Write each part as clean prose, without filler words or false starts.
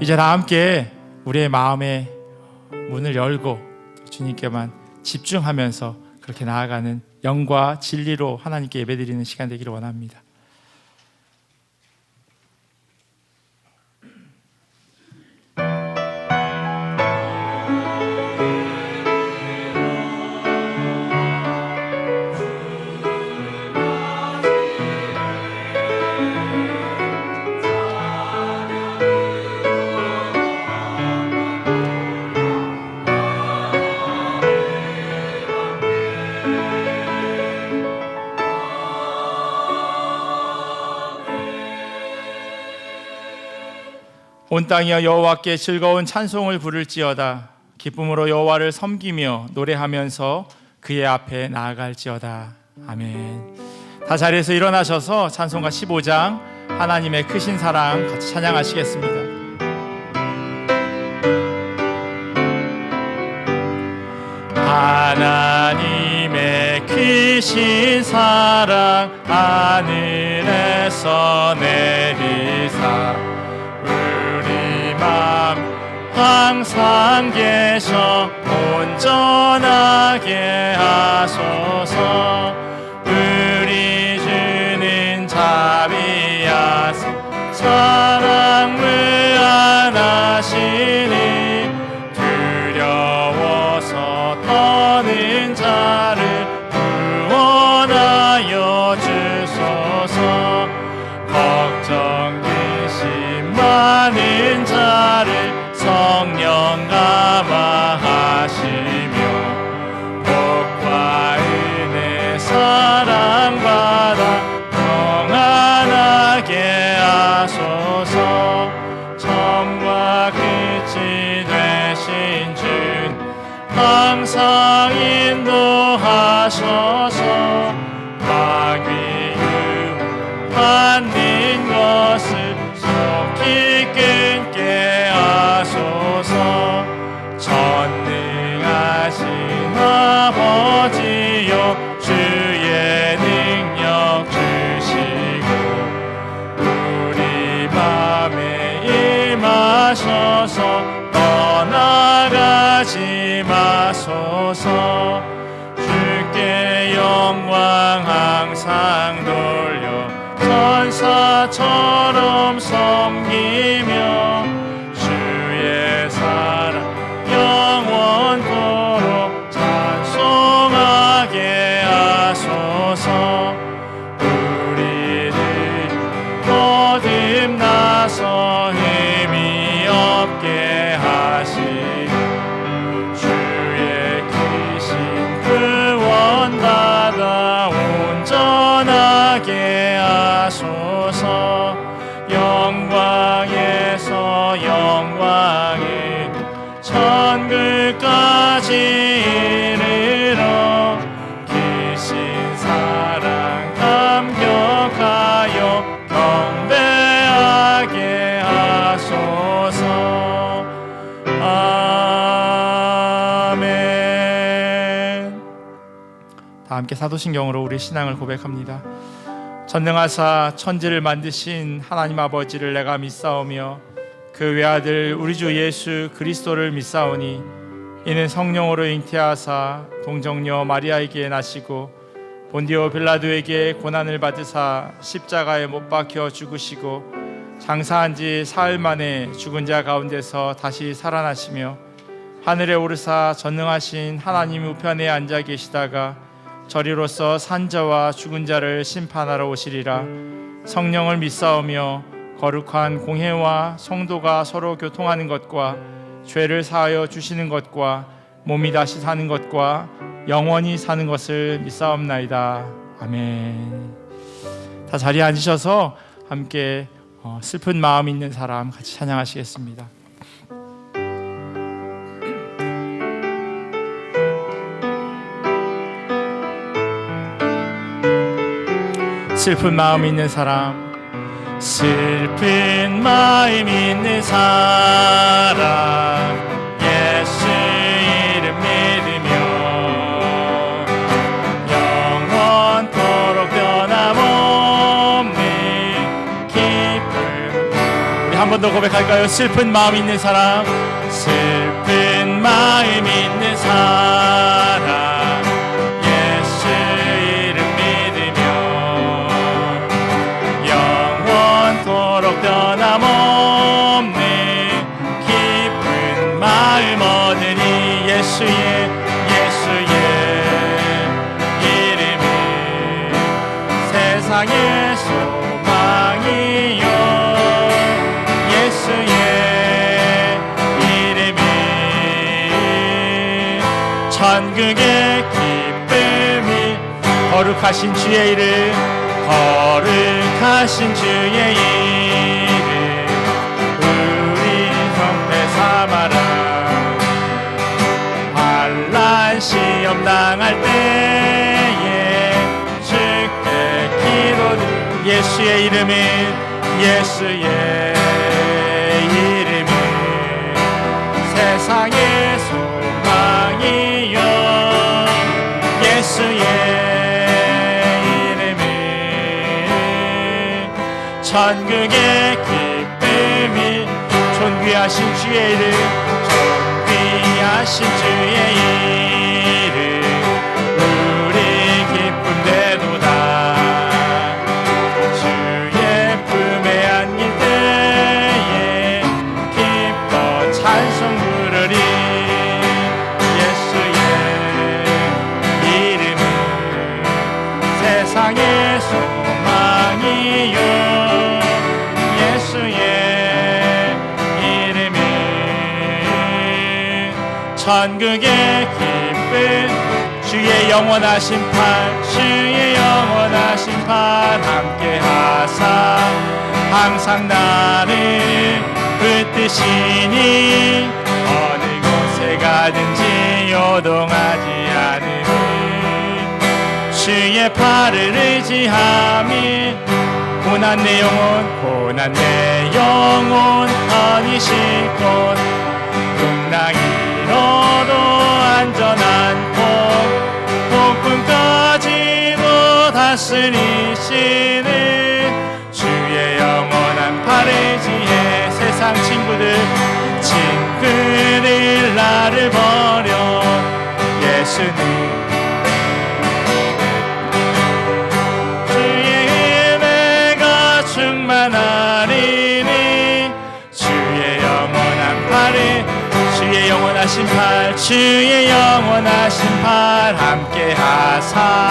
이제 다 함께 우리의 마음의 문을 열고 주님께만 집중하면서 그렇게 나아가는 영과 진리로 하나님께 예배드리는 시간 되기를 원합니다. 온 땅이여 여호와께 즐거운 찬송을 부를지어다. 기쁨으로 여호와를 섬기며 노래하면서 그의 앞에 나아갈지어다. 아멘. 다 자리에서 일어나셔서 찬송가 15장 하나님의 크신 사랑 같이 찬양하시겠습니다. 하나님의 크신 사랑 하늘에서 내리사 항상 계셔 온전하게 하소서. 우리 주는 자비하사 사랑 무한하시니 두려워서 떠는 자를 구원하여 주소서. 걱정 근심 많은 자를 성령 감화하시며 복과 은혜 사랑받아 평안하게 하소서. 처음과 끝이 되신 주 항상 인도하소서. 마귀 받는 것을 속히 끊게 하소서. 전능하신 아버지여 주의 능력 주시고 우리 맘에 임하셔서 떠나가지 마소서. 주께 영광 항상 돌려 천사처럼 섬기며 주의 사랑 영원토록 찬송하게 하소서. 우리를 거듭나서 힘이 없게 하시고 주의 크신 구원받아 온전하게 하소서. 영광에서 영광에 천국까지 이르러 크신 사랑 감격하여 경배하게 하소서. 아멘. 다 함께 사도신경으로 우리 신앙을 고백합니다. 전능하사 천지를 만드신 하나님 아버지를 내가 믿사오며 그 외아들 우리 주 예수 그리스도를 믿사오니 이는 성령으로 잉태하사 동정녀 마리아에게 나시고 본디오 빌라도에게 고난을 받으사 십자가에 못 박혀 죽으시고 장사한 지 사흘 만에 죽은 자 가운데서 다시 살아나시며 하늘에 오르사 전능하신 하나님 우편에 앉아 계시다가 저리로서 산자와 죽은 자를 심판하러 오시리라. 성령을 믿사오며 거룩한 공회와 성도가 서로 교통하는 것과 죄를 사하여 주시는 것과 몸이 다시 사는 것과 영원히 사는 것을 믿사옵나이다. 아멘. 다 자리에 앉으셔서 함께 슬픈 마음 있는 사람 같이 찬양하시겠습니다. 슬픈 마음 있는 사람, 슬픈 마음 있는 사람, 예수 이름 믿으며 영원토록 변함없는 기쁨. 우리 한번 번 더 고백할까요? 슬픈 마음 있는 사람, 슬픈 마음 있는 사람, 예수 이름 믿으며 영원토록 변함없는 기쁜 마음 얻으니 예수의 이름은 세상의 소망이요 예수의 이름은 천국의 기쁨이 거룩하신 주의 이름 거룩하신 주의 이름 우리 형제 삼아라 환난 시험 당할 때에 주께 기도드 예수의 이름은 세상의 소망이요 예수의 이름은 천국의 기쁨이 존귀하신 주의 이름 존귀하신 주의 이름 우리 기쁨 되도다 주의 품에 안길 때에 기뻐 찬송 부르리 예수의 이름은 세상의 소망이요 예수의 이름은 천국의 기쁨 주의 영원하신 팔 주의 영원하신 팔 함께 하사 항상 나를 붙드시니 어느 곳에 가든지 요동하지 않으니 주의 팔을 의지함이 고난 내 영혼 어디 쉴곳 풍랑이로도 안전한 곳 폭풍까지도 다스리시는 주의 영원한 팔을 지해 세상 친구들 나를 버려 예수님 주의 은혜가 충만하리니 주의 영원한 팔을 주의 영원하신 팔 주의 영원하신 팔 함께 하사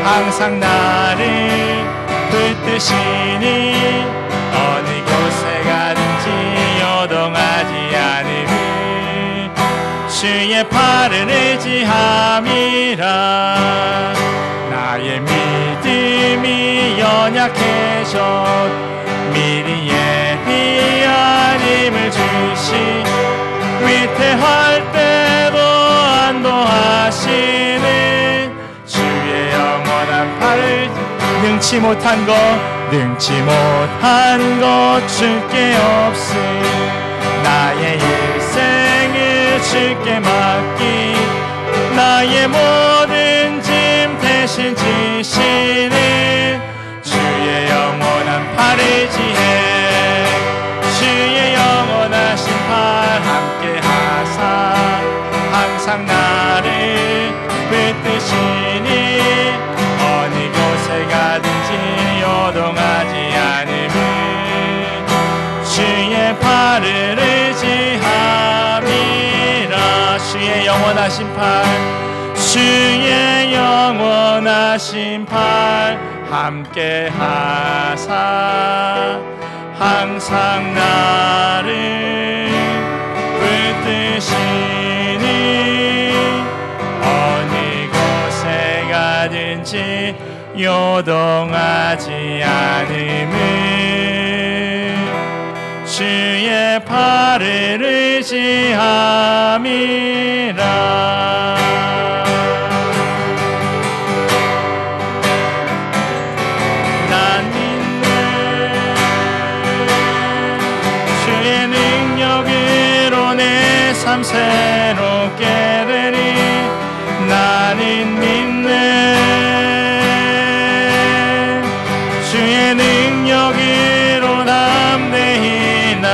항상 나를 붙드시니 어느 곳에 가든지 요동하지 않으니 주의 팔을 의지함이라 나의 믿음이 연약해져 미리 예비한 힘을 주시 위태할 때도 안도하시는 주의 영원한 팔을 능치 못한 것 주께 없음 나의 일생을 주께 맡기 나의 모든 짐 대신 지시는 주의 영원한 팔을 지해 주의 영원하신 팔 함께 하사 항상 나를 붙드시니 어느 곳에 가든지 요동하지 않으면 주의 팔을 의지함이라 주의 영원하신 팔 주의 영원하신 팔 함께 하사 항상 나를 붙드시니 어느 곳에 가든지 요동하지 않음은 주의 팔을 의지함이라 난 믿네 주의 능력으로 내 삶 새롭게 되리 나는 믿네 주의 능력으로 담대히 나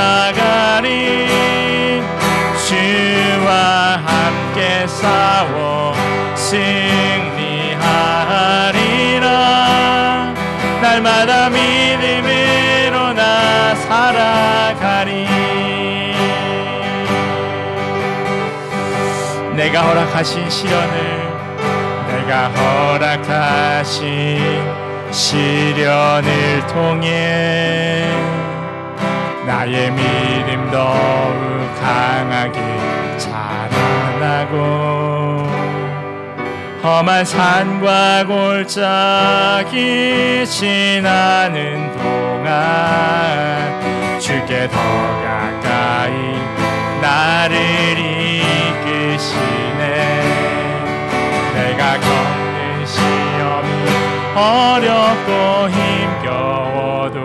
싸워 승리하리라. 날마다 믿음으로 나 살아가리. 내가 허락하신 시련을, 내가 허락하신 시련을 통해 나의 믿음 더욱 강하게 자라나고, 험한 산과 골짜기 지나는 동안 주께 더 가까이 나를 이끄시네. 내가 겪는 시험이 어렵고 힘겨워도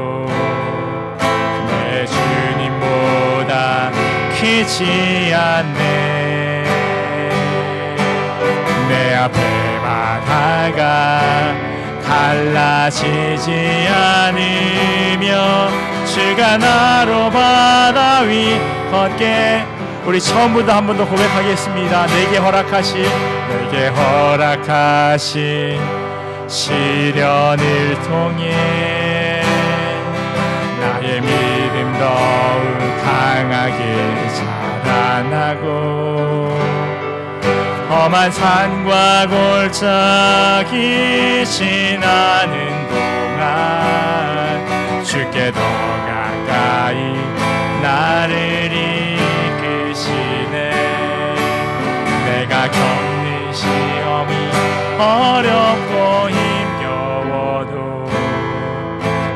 내 주님보다 크지 않네. 내 앞에 바다가 갈라지지 않으며 주가 나로 바다 위 걷게. 우리 처음부터 한 번 더 고백하겠습니다. 내게 허락하신 시련을 통해 나의 믿음 더욱 강하게 자라나고, 험한 산과 골짜기 지나는 동안 주께 더 가까이 나를 이끄시네. 내가 겪는 시험이 어렵고 힘겨워도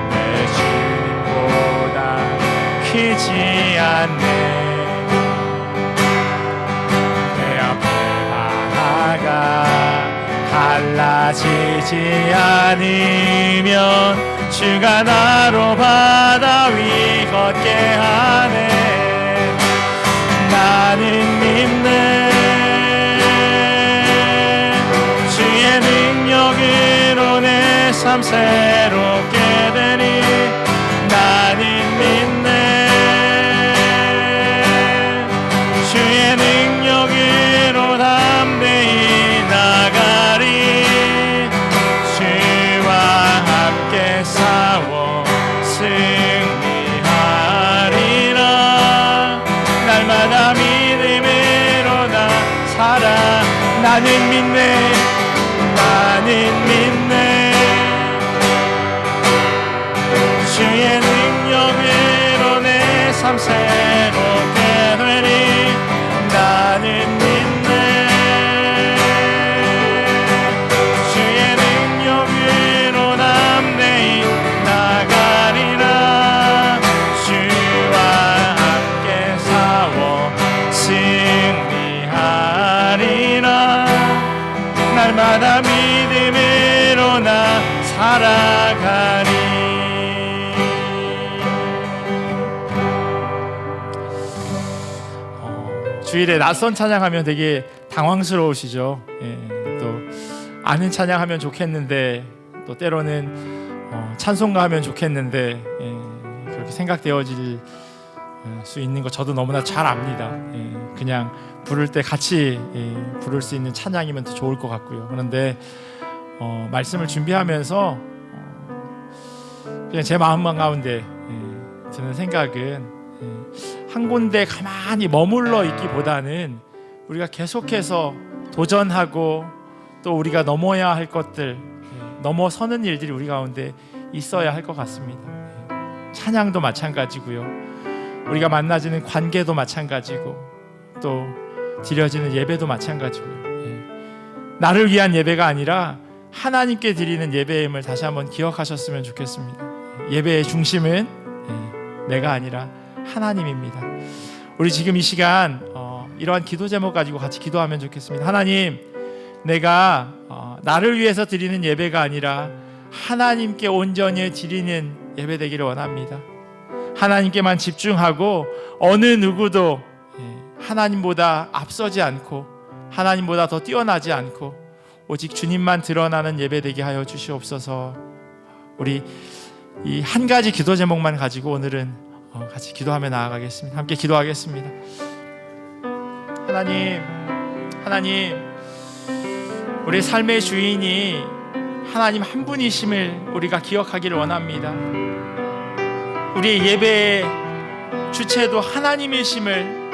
내 주님보다 크지 않네. 갈라지지 않으면 주가 나로 바다 위 걷게 하네. 나는 믿네. 주의 능력으로 내 삶 새롭게 되니. 나는 믿네. 주의 능력으로 담대히 나가리. 주와 함께 싸워 승리하리라. 날마다 믿음으로 나 살아. 나는 믿네. 나는 믿네. 주의 능력으로 내 삶 새롭게 되니. 나는 믿네. 주의 능력으로 담대히 나가리라. 주와 함께 싸워 승리하리라. 날마다 믿음으로 나 살아가리. 주일에 낯선 찬양하면 되게 당황스러우시죠? 예, 또 아는 찬양하면 좋겠는데, 또 때로는 찬송가 하면 좋겠는데, 그렇게 생각되어질 수 있는 거 저도 너무나 잘 압니다. 그냥 부를 때 같이 부를 수 있는 찬양이면 더 좋을 것 같고요. 그런데 말씀을 준비하면서 그냥 제 마음 가운데 드는 생각은, 한 군데 가만히 머물러 있기보다는 우리가 계속해서 도전하고 또 우리가 넘어야 할 것들, 넘어서는 일들이 우리 가운데 있어야 할 것 같습니다. 찬양도 마찬가지고요, 우리가 만나지는 관계도 마찬가지고, 또 드려지는 예배도 마찬가지고요. 나를 위한 예배가 아니라 하나님께 드리는 예배임을 다시 한번 기억하셨으면 좋겠습니다. 예배의 중심은 내가 아니라 하나님입니다. 우리 지금 이 시간 이러한 기도 제목 가지고 같이 기도하면 좋겠습니다. 하나님, 내가 나를 위해서 드리는 예배가 아니라 하나님께 온전히 드리는 예배 되기를 원합니다. 하나님께만 집중하고 어느 누구도 하나님보다 앞서지 않고 하나님보다 더 뛰어나지 않고 오직 주님만 드러나는 예배 되게 하여 주시옵소서. 우리 이 한 가지 기도 제목만 가지고 오늘은 같이 기도하며 나아가겠습니다. 함께 기도하겠습니다. 하나님, 하나님, 우리 삶의 주인이 하나님 한 분이심을 우리가 기억하기를 원합니다. 우리의 예배의 주체도 하나님이심을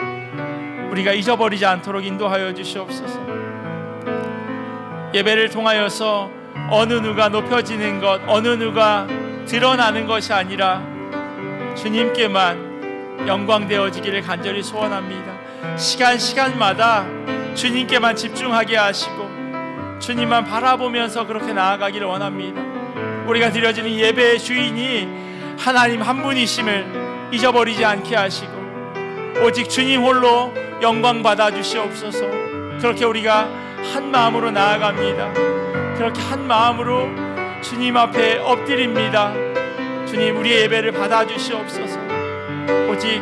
우리가 잊어버리지 않도록 인도하여 주시옵소서. 예배를 통하여서 어느 누가 높여지는 것, 어느 누가 드러나는 것이 아니라 주님께만 영광되어지기를 간절히 소원합니다. 시간마다 주님께만 집중하게 하시고 주님만 바라보면서 그렇게 나아가기를 원합니다. 우리가 드려지는 예배의 주인이 하나님 한 분이심을 잊어버리지 않게 하시고 오직 주님 홀로 영광 받아 주시옵소서. 그렇게 우리가 한 마음으로 나아갑니다. 그렇게 한 마음으로 주님 앞에 엎드립니다. 주님, 우리의 예배를 받아 주시옵소서. 오직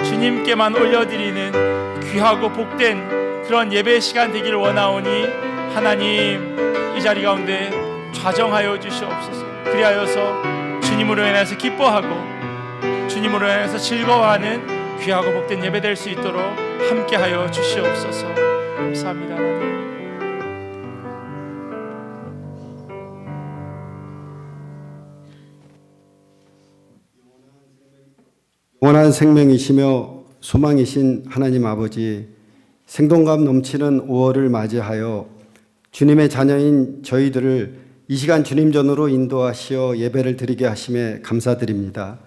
주님께만 올려드리는 귀하고 복된 그런 예배 시간 되기를 원하오니 하나님, 이 자리 가운데 좌정하여 주시옵소서. 그리하여서 주님으로 인해서 기뻐하고 주님으로 인해서 즐거워하는 귀하고 복된 예배 될 수 있도록 함께하여 주시옵소서. 감사합니다. 영원한 생명이시며 소망이신 하나님 아버지, 생동감 넘치는 5월을 맞이하여 주님의 자녀인 저희들을 이 시간 주님 전으로 인도하시어 예배를 드리게 하심에 감사드립니다.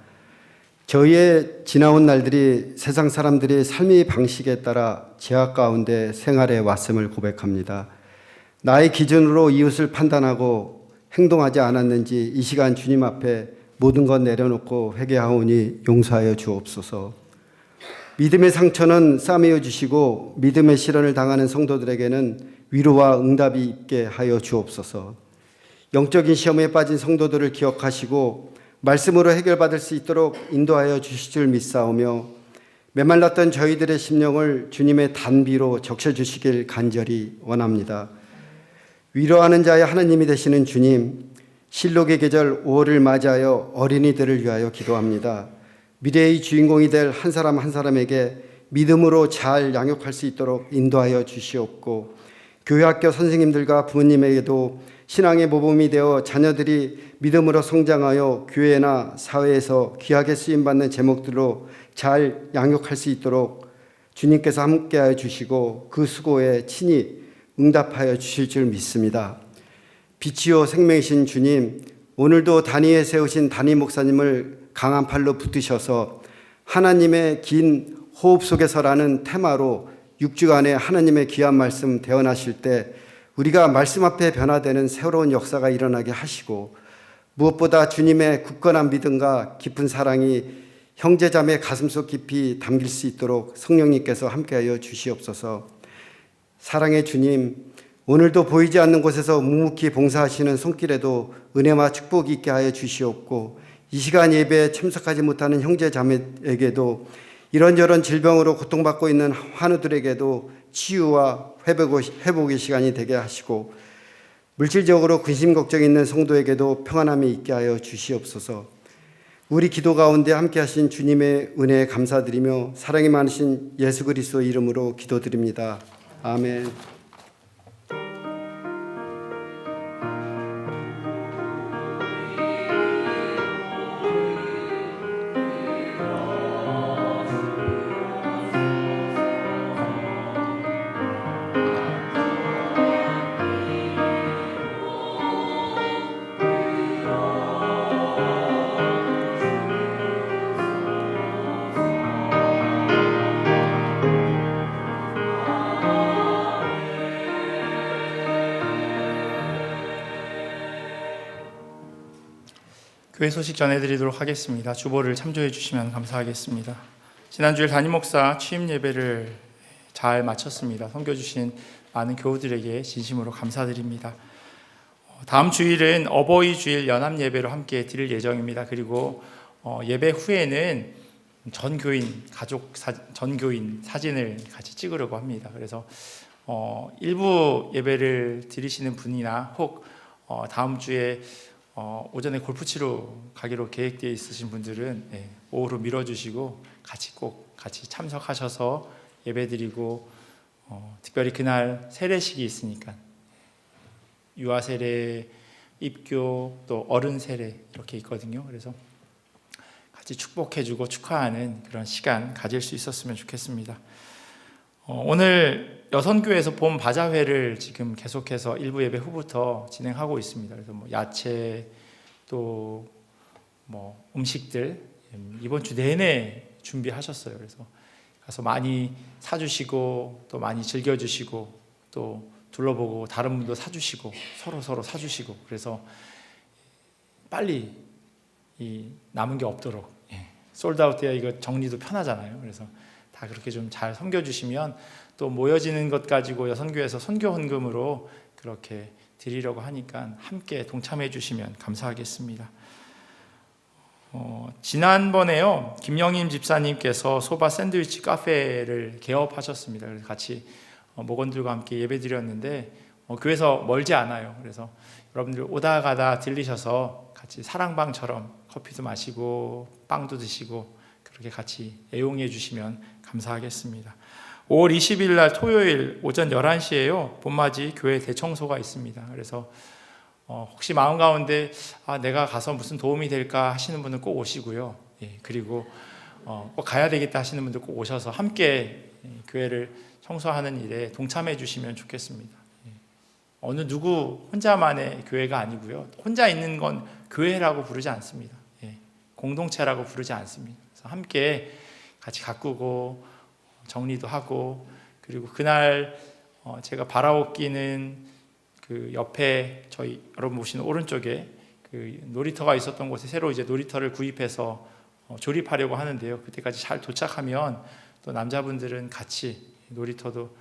저희의 지나온 날들이 세상 사람들의 삶의 방식에 따라 제약 가운데 생활해 왔음을 고백합니다. 나의 기준으로 이웃을 판단하고 행동하지 않았는지 이 시간 주님 앞에 모든 것 내려놓고 회개하오니 용서하여 주옵소서. 믿음의 상처는 싸매어 주시고 믿음의 시련을 당하는 성도들에게는 위로와 응답이 있게 하여 주옵소서. 영적인 시험에 빠진 성도들을 기억하시고 말씀으로 해결받을 수 있도록 인도하여 주실 줄 믿사오며 메말랐던 저희들의 심령을 주님의 단비로 적셔주시길 간절히 원합니다. 위로하는 자의 하나님이 되시는 주님, 실록의 계절 5월을 맞이하여 어린이들을 위하여 기도합니다. 미래의 주인공이 될 한 사람 한 사람에게 믿음으로 잘 양육할 수 있도록 인도하여 주시옵고 교회학교 선생님들과 부모님에게도 신앙의 모범이 되어 자녀들이 믿음으로 성장하여 교회나 사회에서 귀하게 쓰임받는 제목들로 잘 양육할 수 있도록 주님께서 함께하여 주시고 그 수고에 친히 응답하여 주실 줄 믿습니다. 빛이요 생명이신 주님, 오늘도 단위에 세우신 단위 목사님을 강한 팔로 붙드셔서 하나님의 긴 호흡 속에서라는 테마로 6주간의 하나님의 귀한 말씀 대언하실 때 우리가 말씀 앞에 변화되는 새로운 역사가 일어나게 하시고 무엇보다 주님의 굳건한 믿음과 깊은 사랑이 형제자매 가슴속 깊이 담길 수 있도록 성령님께서 함께하여 주시옵소서. 사랑의 주님, 오늘도 보이지 않는 곳에서 묵묵히 봉사하시는 손길에도 은혜와 축복이 있게 하여 주시옵고 이 시간 예배에 참석하지 못하는 형제자매에게도 이런저런 질병으로 고통받고 있는 환우들에게도 치유와 회복의 시간이 되게 하시고 물질적으로 근심 걱정이 있는 성도에게도 평안함이 있게 하여 주시옵소서. 우리 기도 가운데 함께 하신 주님의 은혜에 감사드리며 사랑이 많으신 예수 그리스도 이름으로 기도드립니다. 아멘. 교회 소식 전해드리도록 하겠습니다. 주보를 참조해 주시면 감사하겠습니다. 지난주일 담임 목사 취임 예배를 잘 마쳤습니다. 섬겨주신 많은 교우들에게 진심으로 감사드립니다. 다음 주일은 어버이 주일 연합 예배로 함께 드릴 예정입니다. 그리고 예배 후에는 전 교인 사진을 같이 찍으려고 합니다. 그래서 일부 예배를 드리시는 분이나 혹 다음 주에 오전에 골프 치러 가기로 계획되어 있으신 분들은 오후로 미뤄주시고 같이 참석하셔서 예배드리고 특별히 그날 세례식이 있으니까 유아 세례, 입교, 또 어른 세례 이렇게 있거든요. 그래서 같이 축복해주고 축하하는 그런 시간 가질 수 있었으면 좋겠습니다. 오늘 여선교회에서 봄 바자회를 지금 계속해서 일부 예배 후부터 진행하고 있습니다. 그래서 야채 또 음식들 이번 주 내내 준비하셨어요. 그래서 가서 많이 사주시고 또 많이 즐겨주시고 또 둘러보고 다른 분도 사주시고 서로 사주시고 그래서 빨리 이 남은 게 없도록 솔드아웃 돼야 이거 정리도 편하잖아요. 그래서 다 그렇게 좀 잘 섬겨주시면 또 모여지는 것 가지고 여선교회에서 선교 헌금으로 그렇게 드리려고 하니까 함께 동참해 주시면 감사하겠습니다. 지난번에요 김영임 집사님께서 소바 샌드위치 카페를 개업하셨습니다. 그래서 같이 목원들과 함께 예배 드렸는데 교회에서 멀지 않아요. 그래서 여러분들 오다 가다 들리셔서 같이 사랑방처럼 커피도 마시고 빵도 드시고 그렇게 같이 애용해 주시면 감사하겠습니다. 5월 20일 날 토요일 오전 11시에요 봄맞이 교회 대청소가 있습니다. 그래서 혹시 마음 가운데 내가 가서 무슨 도움이 될까 하시는 분은 꼭 오시고요. 그리고 꼭 가야 되겠다 하시는 분들 꼭 오셔서 함께 교회를 청소하는 일에 동참해 주시면 좋겠습니다. 어느 누구 혼자만의 교회가 아니고요. 혼자 있는 건 교회라고 부르지 않습니다. 공동체라고 부르지 않습니다. 그래서 함께 같이 가꾸고 정리도 하고 그리고 그날 제가 바라옵기는 그 옆에 저희 여러분 보시는 오른쪽에 그 놀이터가 있었던 곳에 새로 이제 놀이터를 구입해서 조립하려고 하는데요. 그때까지 잘 도착하면 또 남자분들은 같이 놀이터도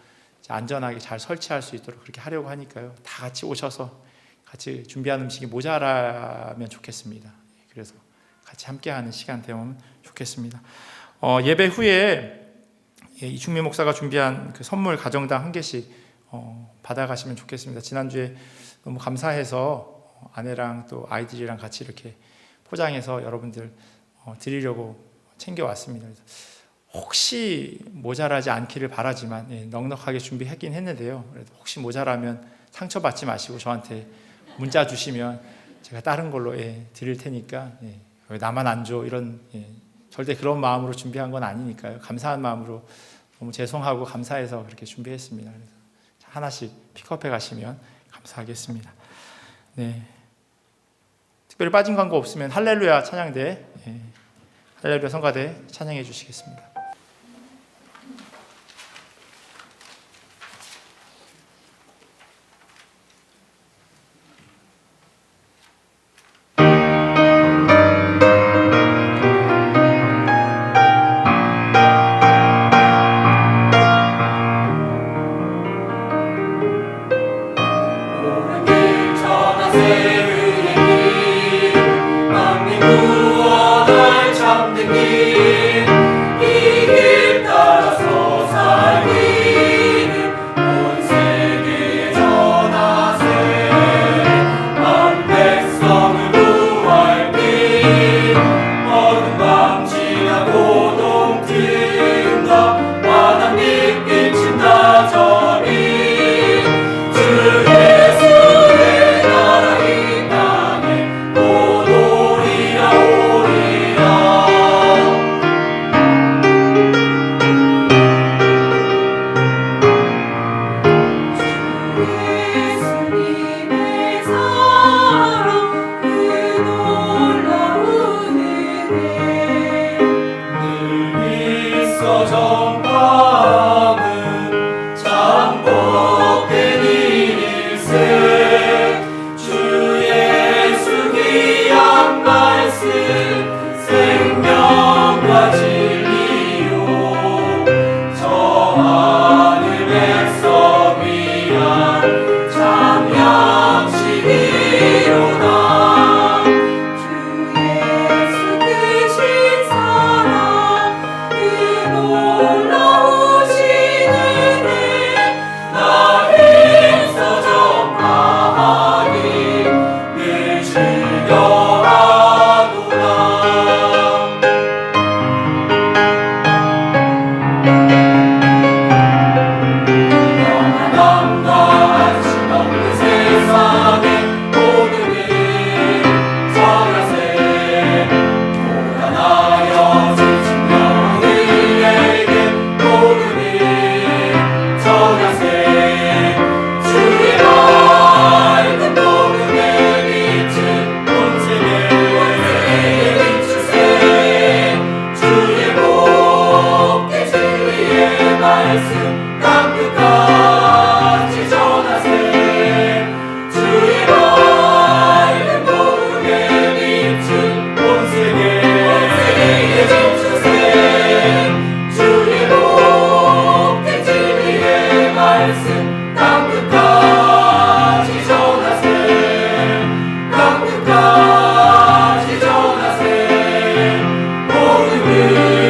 안전하게 잘 설치할 수 있도록 그렇게 하려고 하니까요. 다 같이 오셔서 같이 준비한 음식이 모자라면 좋겠습니다. 그래서 같이 함께하는 시간 되면 좋겠습니다. 예배 후에 이충미 목사가 준비한 그 선물 가정당 한 개씩 받아가시면 좋겠습니다. 지난주에 너무 감사해서 아내랑 또 아이들이랑 같이 이렇게 포장해서 여러분들 드리려고 챙겨왔습니다. 그래서 혹시 모자라지 않기를 바라지만 넉넉하게 준비했긴 했는데요. 그래도 혹시 모자라면 상처받지 마시고 저한테 문자 주시면 제가 다른 걸로 드릴 테니까 왜 나만 안 줘 이런 절대 그런 마음으로 준비한 건 아니니까요. 감사한 마음으로 너무 죄송하고 감사해서 그렇게 준비했습니다. 그래서 하나씩 픽업해 가시면 감사하겠습니다. 네. 특별히 빠진 광고 없으면 할렐루야 찬양대, 할렐루야 성가대 찬양해 주시겠습니다. 놀라운 말씀 땅 끝까지 전하세. 주의 말씀 복음에 비춘 온 세계에 점수세. 주의 복된 진리의 말씀 땅 끝까지 전하세. 땅 끝까지 전하세. 복음을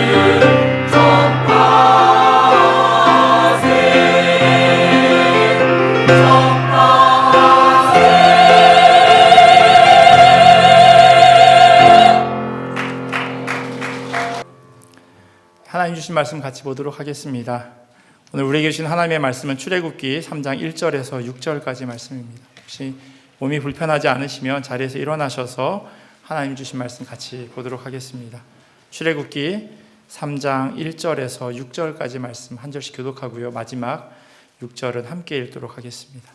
하나님 주신 말씀 같이 보도록 하겠습니다. 오늘 우리에게 주신 하나님의 말씀은 출애굽기 3장 1절에서 6절까지 말씀입니다. 혹시 몸이 불편하지 않으시면 자리에서 일어나셔서 하나님 주신 말씀 같이 보도록 하겠습니다. 출애굽기 3장 1절에서 6절까지 말씀 한 절씩 교독하고요. 마지막 6절은 함께 읽도록 하겠습니다.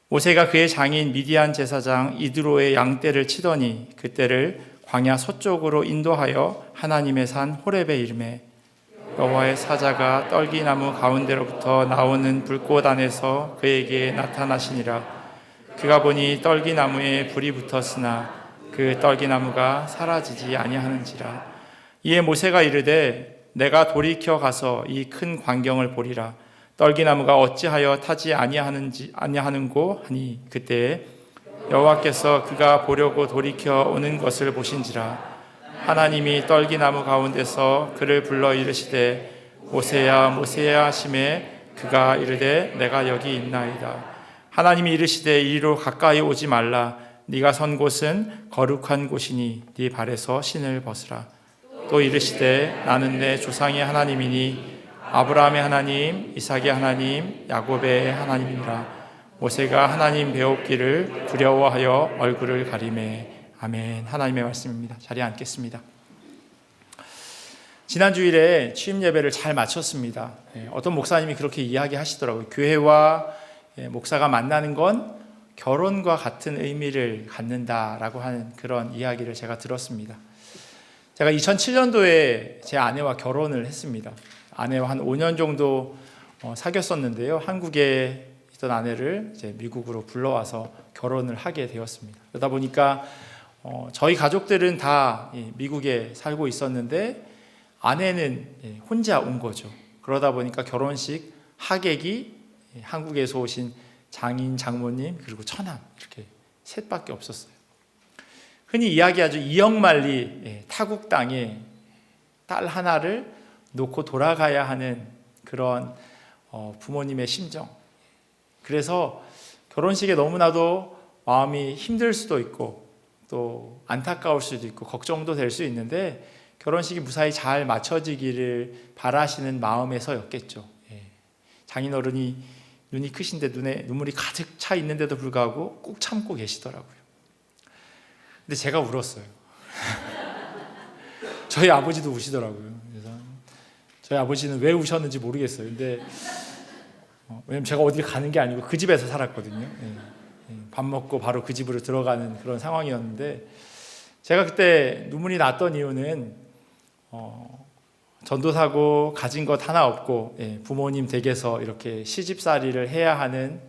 모세가 그의 장인 미디안 제사장 이드로의 양떼를 치더니 그때를 광야 서쪽으로 인도하여 하나님의 산 호렙에 이르매 여호와의 사자가 떨기나무 가운데로부터 나오는 불꽃 안에서 그에게 나타나시니라. 그가 보니 떨기나무에 불이 붙었으나 그 떨기나무가 사라지지 아니하는지라. 이에 모세가 이르되 내가 돌이켜 가서 이 큰 광경을 보리라. 떨기나무가 어찌하여 타지 아니하는고 하니 그때에 여호와께서 그가 보려고 돌이켜 오는 것을 보신지라. 하나님이 떨기나무 가운데서 그를 불러 이르시되 모세야 모세야 하시매 그가 이르되 내가 여기 있나이다. 하나님이 이르시되 이리로 가까이 오지 말라. 네가 선 곳은 거룩한 곳이니 네 발에서 신을 벗으라. 또 이르시되 나는 내 조상의 하나님이니 아브라함의 하나님, 이삭의 하나님, 야곱의 하나님이라. 모세가 하나님 배웠기를 두려워하여 얼굴을 가리매. 아멘. 하나님의 말씀입니다. 자리에 앉겠습니다. 지난 주일에 취임 예배를 잘 마쳤습니다. 어떤 목사님이 그렇게 이야기하시더라고요. 교회와 목사가 만나는 건 결혼과 같은 의미를 갖는다라고 하는 그런 이야기를 제가 들었습니다. 제가 2007년도에 제 아내와 결혼을 했습니다. 아내와 한 5년 정도 사귀었었는데요. 한국에 있던 아내를 이제 미국으로 불러와서 결혼을 하게 되었습니다. 그러다 보니까 저희 가족들은 다 미국에 살고 있었는데 아내는 혼자 온 거죠. 그러다 보니까 결혼식 하객이 한국에서 오신 장인, 장모님 그리고 처남 이렇게 셋밖에 없었어요. 흔히 이야기하죠. 이영만리 타국 땅에 딸 하나를 놓고 돌아가야 하는 그런 부모님의 심정. 그래서 결혼식에 너무나도 마음이 힘들 수도 있고 또 안타까울 수도 있고 걱정도 될 수 있는데 결혼식이 무사히 잘 마쳐지기를 바라시는 마음에서였겠죠. 장인어른이 눈이 크신데 눈에 눈물이 가득 차 있는데도 불구하고 꾹 참고 계시더라고요. 근데 제가 울었어요. 저희 아버지도 우시더라고요. 그래서 저희 아버지는 왜 우셨는지 모르겠어요. 근데 왜냐면 제가 어딜 가는 게 아니고 그 집에서 살았거든요. 밥 먹고 바로 그 집으로 들어가는 그런 상황이었는데 제가 그때 눈물이 났던 이유는 전도사고 가진 것 하나 없고 부모님 댁에서 이렇게 시집살이를 해야 하는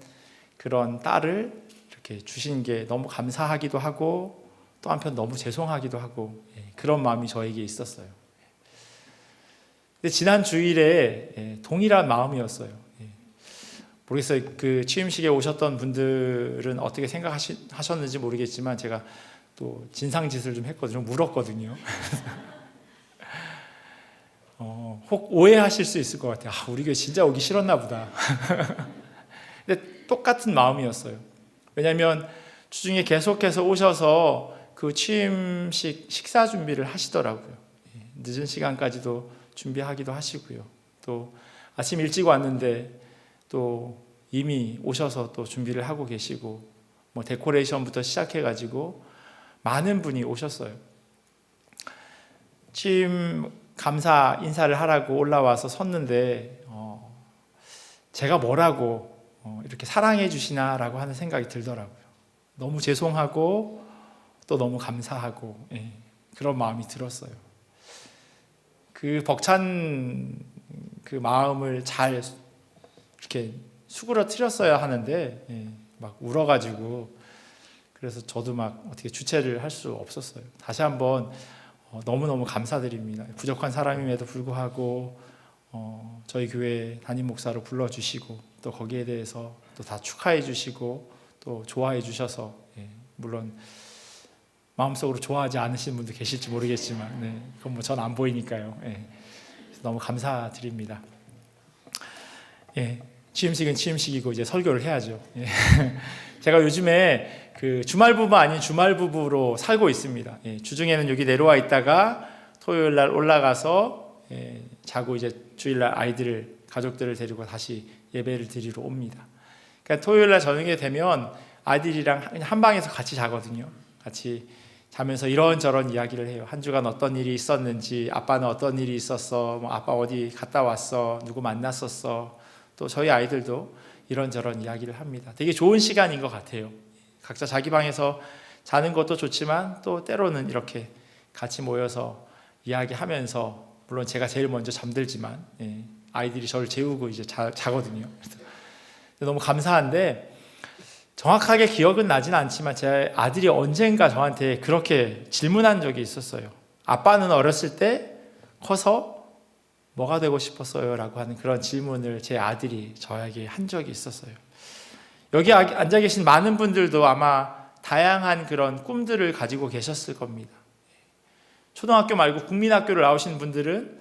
그런 딸을 이렇게 주신 게 너무 감사하기도 하고 또 한편 너무 죄송하기도 하고 그런 마음이 저에게 있었어요. 근데 지난 주일에 동일한 마음이었어요. 모르겠어요. 그 취임식에 오셨던 분들은 어떻게 생각하셨는지 모르겠지만 제가 또 진상짓을 좀 했거든요. 물었거든요. 혹 오해하실 수 있을 것 같아요. 우리 교회 진짜 오기 싫었나 보다. 근데 똑같은 마음이었어요. 왜냐하면 주중에 계속해서 오셔서 그 취임식 식사 준비를 하시더라고요. 늦은 시간까지도 준비하기도 하시고요. 또 아침 일찍 왔는데 또 이미 오셔서 또 준비를 하고 계시고 뭐 데코레이션부터 시작해가지고 많은 분이 오셨어요. 취임 감사 인사를 하라고 올라와서 섰는데 제가 뭐라고 이렇게 사랑해 주시나라고 하는 생각이 들더라고요. 너무 죄송하고 또 너무 감사하고 그런 마음이 들었어요. 그 벅찬 그 마음을 잘 이렇게 수그러뜨렸어야 하는데 막 울어가지고 그래서 저도 막 어떻게 주체를 할 수 없었어요. 다시 한번 너무너무 감사드립니다. 부족한 사람임에도 불구하고 저희 교회 담임 목사로 불러주시고 또 거기에 대해서 또 다 축하해 주시고 또 좋아해 주셔서 물론 마음속으로 좋아하지 않으시는 분도 계실지 모르겠지만 그건 뭐 전 안 보이니까요. 너무 감사드립니다. 취임식은 취임식이고 이제 설교를 해야죠. 제가 요즘에 그 주말부부 아닌 주말부부로 살고 있습니다. 주중에는 여기 내려와 있다가 토요일 날 올라가서 자고 이제 주일날 아이들을 가족들을 데리고 다시 예배를 드리러 옵니다. 그러니까 토요일 날 저녁에 되면 아이들이랑 한 방에서 같이 자거든요. 같이 자면서 이런저런 이야기를 해요. 한 주간 어떤 일이 있었는지, 아빠는 어떤 일이 있었어, 뭐 아빠 어디 갔다 왔어, 누구 만났었어. 또 저희 아이들도 이런저런 이야기를 합니다. 되게 좋은 시간인 것 같아요. 각자 자기 방에서 자는 것도 좋지만 또 때로는 이렇게 같이 모여서 이야기하면서, 물론 제가 제일 먼저 잠들지만 아이들이 저를 재우고 이제 자거든요. 너무 감사한데 정확하게 기억은 나진 않지만 제 아들이 언젠가 저한테 그렇게 질문한 적이 있었어요. 아빠는 어렸을 때 커서 뭐가 되고 싶었어요? 라고 하는 그런 질문을 제 아들이 저에게 한 적이 있었어요. 여기 앉아 계신 많은 분들도 아마 다양한 그런 꿈들을 가지고 계셨을 겁니다. 초등학교 말고 국민학교를 나오신 분들은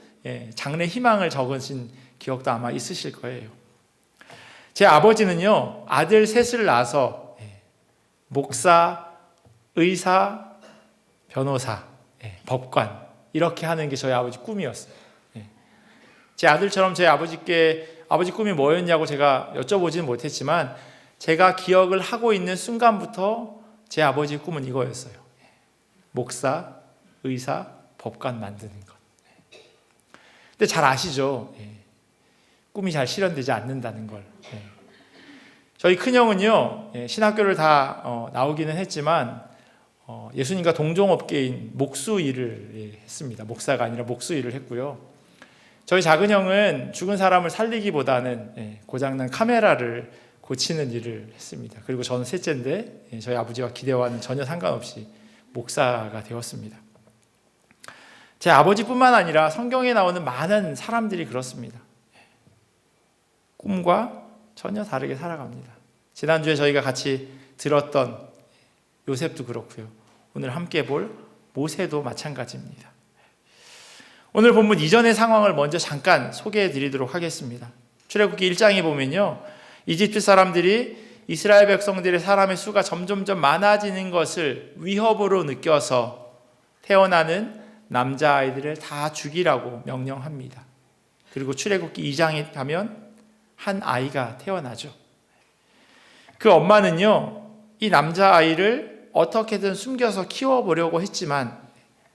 장래 희망을 적으신 기억도 아마 있으실 거예요. 제 아버지는요, 아들 셋을 낳아서 목사, 의사, 변호사, 법관 이렇게 하는 게 저희 아버지 꿈이었어요. 제 아들처럼 제 아버지께 아버지 꿈이 뭐였냐고 제가 여쭤보지는 못했지만 제가 기억을 하고 있는 순간부터 제 아버지의 꿈은 이거였어요. 목사, 의사, 법관 만드는 것. 근데 잘 아시죠? 꿈이 잘 실현되지 않는다는 걸. 저희 큰형은요, 신학교를 다 나오기는 했지만 예수님과 동종업계인 목수 일을 했습니다. 목사가 아니라 목수 일을 했고요. 저희 작은 형은 죽은 사람을 살리기보다는 고장난 카메라를 고치는 일을 했습니다. 그리고 저는 셋째인데 저희 아버지와 기대와는 전혀 상관없이 목사가 되었습니다. 제 아버지뿐만 아니라 성경에 나오는 많은 사람들이 그렇습니다. 꿈과 전혀 다르게 살아갑니다. 지난주에 저희가 같이 들었던 요셉도 그렇고요. 오늘 함께 볼 모세도 마찬가지입니다. 오늘 본문 이전의 상황을 먼저 잠깐 소개해 드리도록 하겠습니다. 출애굽기 1장에 보면요, 이집트 사람들이 이스라엘 백성들의 사람의 수가 점점점 많아지는 것을 위협으로 느껴서 태어나는 남자아이들을 다 죽이라고 명령합니다. 그리고 출애굽기 2장에 가면 한 아이가 태어나죠. 그 엄마는요, 이 남자아이를 어떻게든 숨겨서 키워보려고 했지만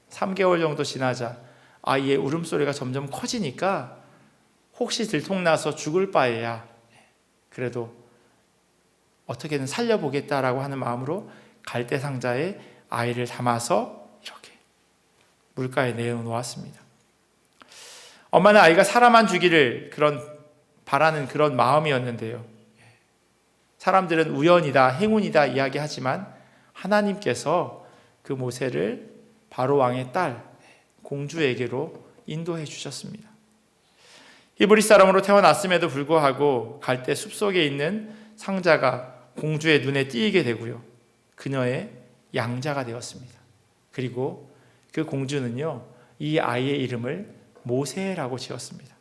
3개월 정도 지나자 아이의 울음소리가 점점 커지니까 혹시 들통나서 죽을 바에야 그래도 어떻게든 살려보겠다라고 하는 마음으로 갈대 상자에 아이를 담아서 이렇게 물가에 내어놓았습니다. 엄마는 아이가 사람만 죽이를 바라는 그런 마음이었는데요. 사람들은 우연이다, 행운이다 이야기하지만 하나님께서 그 모세를 바로 왕의 딸 공주에게로 인도해 주셨습니다. 히브리 사람으로 태어났음에도 불구하고 갈대 숲속에 있는 상자가 공주의 눈에 띄게 되고요. 그녀의 양자가 되었습니다. 그리고 그 공주는요, 이 아이의 이름을 모세라고 지었습니다.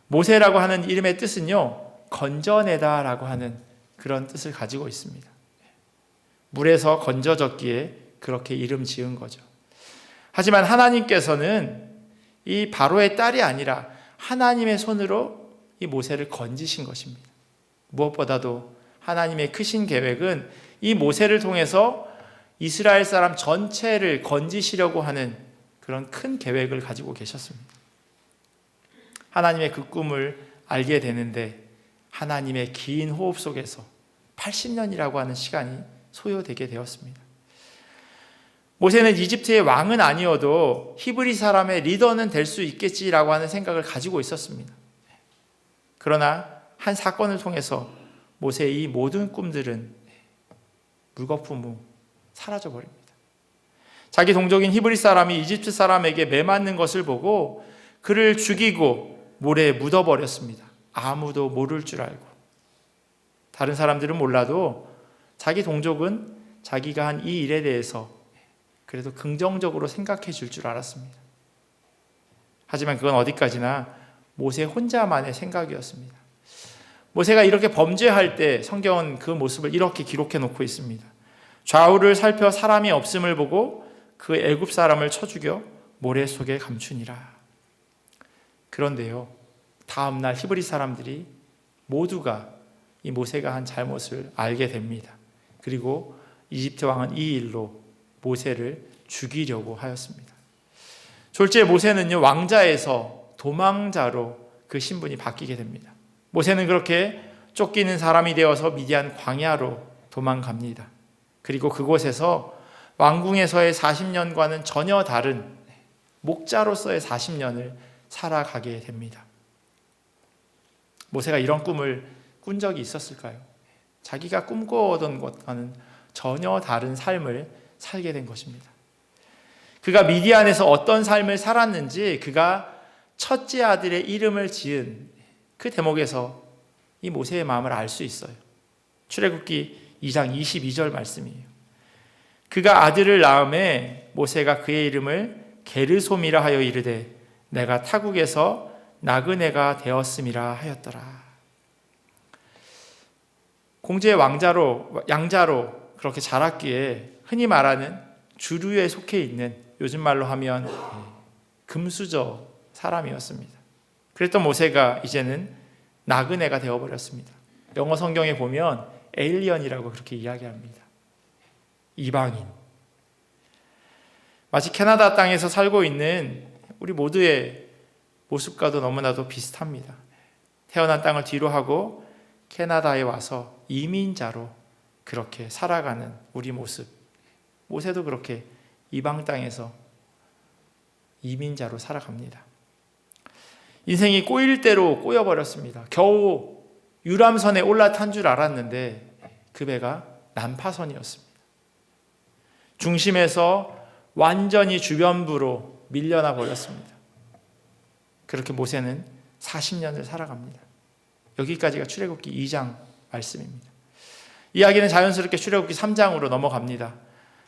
모세라고 하는 이름의 뜻은요, 건져내다라고 하는 그런 뜻을 가지고 있습니다. 물에서 건져졌기에 그렇게 이름 지은 거죠. 하지만 하나님께서는 이 바로의 딸이 아니라 하나님의 손으로 이 모세를 건지신 것입니다. 무엇보다도 하나님의 크신 계획은 이 모세를 통해서 이스라엘 사람 전체를 건지시려고 하는 그런 큰 계획을 가지고 계셨습니다. 하나님의 그 꿈을 알게 되는데 하나님의 긴 호흡 속에서 80년이라고 하는 시간이 소요되게 되었습니다. 모세는 이집트의 왕은 아니어도 히브리 사람의 리더는 될 수 있겠지라고 하는 생각을 가지고 있었습니다. 그러나 한 사건을 통해서 모세의 이 모든 꿈들은 물거품으로 사라져 버립니다. 자기 동족인 히브리 사람이 이집트 사람에게 매맞는 것을 보고 그를 죽이고 모래에 묻어버렸습니다. 아무도 모를 줄 알고. 다른 사람들은 몰라도 자기 동족은 자기가 한 이 일에 대해서 그래도 긍정적으로 생각해 줄 줄 알았습니다. 하지만 그건 어디까지나 모세 혼자만의 생각이었습니다. 모세가 이렇게 범죄할 때 성경은 그 모습을 이렇게 기록해 놓고 있습니다. 좌우를 살펴 사람이 없음을 보고 그 애굽 사람을 쳐 죽여 모래 속에 감추니라. 그런데요, 다음 날 히브리 사람들이 모두가 이 모세가 한 잘못을 알게 됩니다. 그리고 이집트 왕은 이 일로 모세를 죽이려고 하였습니다. 졸지에 모세는요, 왕자에서 도망자로 그 신분이 바뀌게 됩니다. 모세는 그렇게 쫓기는 사람이 되어서 미디안 광야로 도망갑니다. 그리고 그곳에서 왕궁에서의 40년과는 전혀 다른 목자로서의 40년을 살아가게 됩니다. 모세가 이런 꿈을 꾼 적이 있었을까요? 자기가 꿈꿔오던 것과는 전혀 다른 삶을 살게 된 것입니다. 그가 미디안에서 어떤 삶을 살았는지 그가 첫째 아들의 이름을 지은 그 대목에서 이 모세의 마음을 알 수 있어요. 출애굽기 2장 22절 말씀이에요. 그가 아들을 낳음에 모세가 그의 이름을 게르솜이라 하여 이르되 내가 타국에서 나그네가 되었음이라 하였더라. 공주의 양자로 그렇게 자랐기에 흔히 말하는 주류에 속해 있는, 요즘 말로 하면 금수저 사람이었습니다. 그랬던 모세가 이제는 나그네가 되어버렸습니다. 영어 성경에 보면 에일리언이라고 그렇게 이야기합니다. 이방인. 마치 캐나다 땅에서 살고 있는 우리 모두의 모습과도 너무나도 비슷합니다. 태어난 땅을 뒤로 하고 캐나다에 와서 이민자로 그렇게 살아가는 우리 모습. 모세도 그렇게 이방 땅에서 이민자로 살아갑니다. 인생이 꼬일 대로 꼬여버렸습니다. 겨우 유람선에 올라탄 줄 알았는데 그 배가 난파선이었습니다. 중심에서 완전히 주변부로 밀려나 버렸습니다. 그렇게 모세는 40년을 살아갑니다. 여기까지가 출애굽기 2장 말씀입니다. 이야기는 자연스럽게 출애굽기 3장으로 넘어갑니다.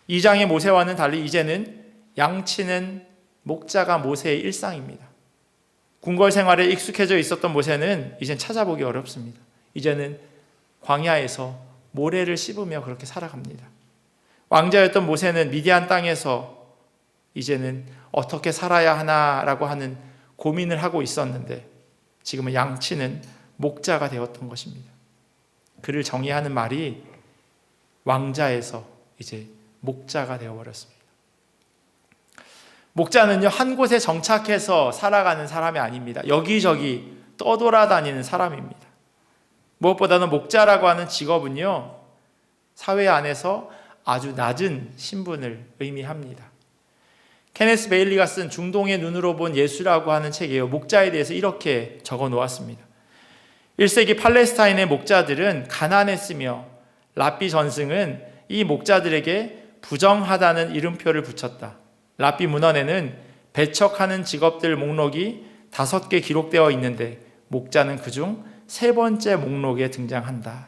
2장의 모세와는 달리 이제는 양치는 목자가 모세의 일상입니다. 궁궐 생활에 익숙해져 있었던 모세는 이젠 찾아보기 어렵습니다. 이제는 광야에서 모래를 씹으며 그렇게 살아갑니다. 왕자였던 모세는 미디안 땅에서 이제는 어떻게 살아야 하나라고 하는 고민을 하고 있었는데 지금은 양치는 목자가 되었던 것입니다. 그를 정의하는 말이 왕자에서 이제 목자가 되어버렸습니다. 목자는요, 한 곳에 정착해서 살아가는 사람이 아닙니다. 여기저기 떠돌아다니는 사람입니다. 무엇보다는 목자라고 하는 직업은요, 사회 안에서 아주 낮은 신분을 의미합니다. 케네스 베일리가 쓴 중동의 눈으로 본 예수라고 하는 책에요, 목자에 대해서 이렇게 적어 놓았습니다. 1세기 팔레스타인의 목자들은 가난했으며 랍비 전승은 이 목자들에게 부정하다는 이름표를 붙였다. 랍비 문헌에는 배척하는 직업들 목록이 5개 기록되어 있는데 목자는 그중 3번째 목록에 등장한다.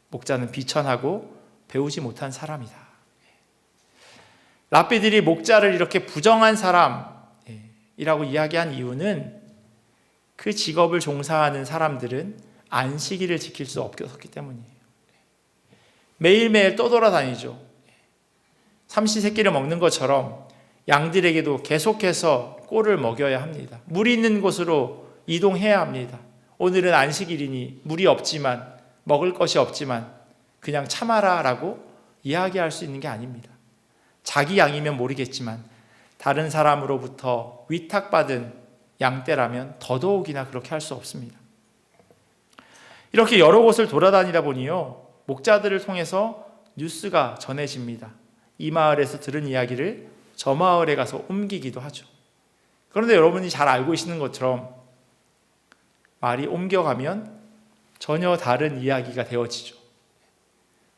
목자는 비천하고 배우지 못한 사람이다. 랍비들이 목자를 이렇게 부정한 사람이라고 이야기한 이유는 그 직업을 종사하는 사람들은 안식일을 지킬 수 없었기 때문이에요. 매일매일 떠돌아다니죠. 삼시세끼를 먹는 것처럼 양들에게도 계속해서 꼴을 먹여야 합니다. 물이 있는 곳으로 이동해야 합니다. 오늘은 안식일이니 물이 없지만, 먹을 것이 없지만 그냥 참아라 라고 이야기할 수 있는 게 아닙니다. 자기 양이면 모르겠지만 다른 사람으로부터 위탁받은 양떼라면 더더욱이나 그렇게 할 수 없습니다. 이렇게 여러 곳을 돌아다니다 보니요, 목자들을 통해서 뉴스가 전해집니다. 이 마을에서 들은 이야기를 저 마을에 가서 옮기기도 하죠. 그런데 여러분이 잘 알고 계시는 것처럼 말이 옮겨가면 전혀 다른 이야기가 되어지죠.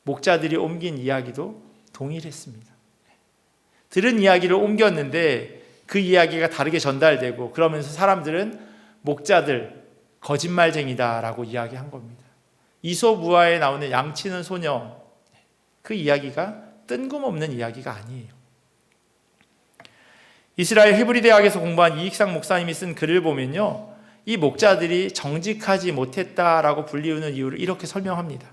목자들이 옮긴 이야기도 동일했습니다. 들은 이야기를 옮겼는데 그 이야기가 다르게 전달되고, 그러면서 사람들은 목자들 거짓말쟁이다라고 이야기한 겁니다. 이솝우화에 나오는 양치는 소녀, 그 이야기가 뜬금없는 이야기가 아니에요. 이스라엘 히브리 대학에서 공부한 이익상 목사님이 쓴 글을 보면요, 이 목자들이 정직하지 못했다라고 불리우는 이유를 이렇게 설명합니다.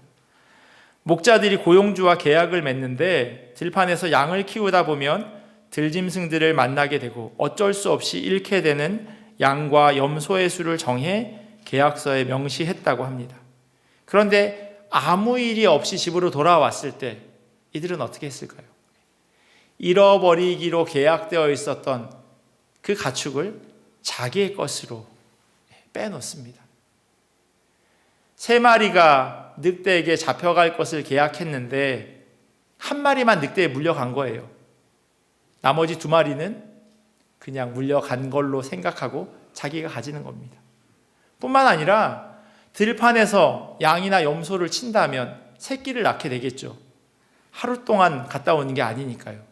목자들이 고용주와 계약을 맺는데 들판에서 양을 키우다 보면 들짐승들을 만나게 되고 어쩔 수 없이 잃게 되는 양과 염소의 수를 정해 계약서에 명시했다고 합니다. 그런데 아무 일이 없이 집으로 돌아왔을 때 이들은 어떻게 했을까요? 잃어버리기로 계약되어 있었던 그 가축을 자기의 것으로 빼놓습니다. 3마리가 늑대에게 잡혀갈 것을 계약했는데 1마리만 늑대에 물려간 거예요. 나머지 2마리는 그냥 물려간 걸로 생각하고 자기가 가지는 겁니다. 뿐만 아니라 들판에서 양이나 염소를 친다면 새끼를 낳게 되겠죠. 하루 동안 갔다 오는 게 아니니까요.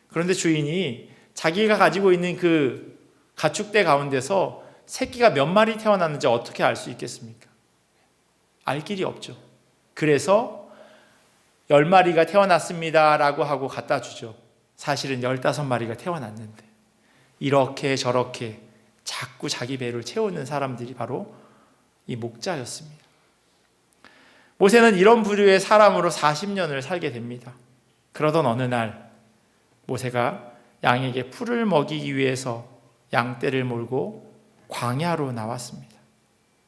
그런데 주인이 자기가 가지고 있는 그 가축대 가운데서 새끼가 몇 마리 태어났는지 어떻게 알 수 있겠습니까? 알 길이 없죠. 그래서 10마리가 태어났습니다 라고 하고 갖다 주죠. 사실은 15마리가 태어났는데, 이렇게 저렇게 자꾸 자기 배를 채우는 사람들이 바로 이 목자였습니다. 모세는 이런 부류의 사람으로 40년을 살게 됩니다. 그러던 어느 날 모세가 양에게 풀을 먹이기 위해서 양떼를 몰고 광야로 나왔습니다.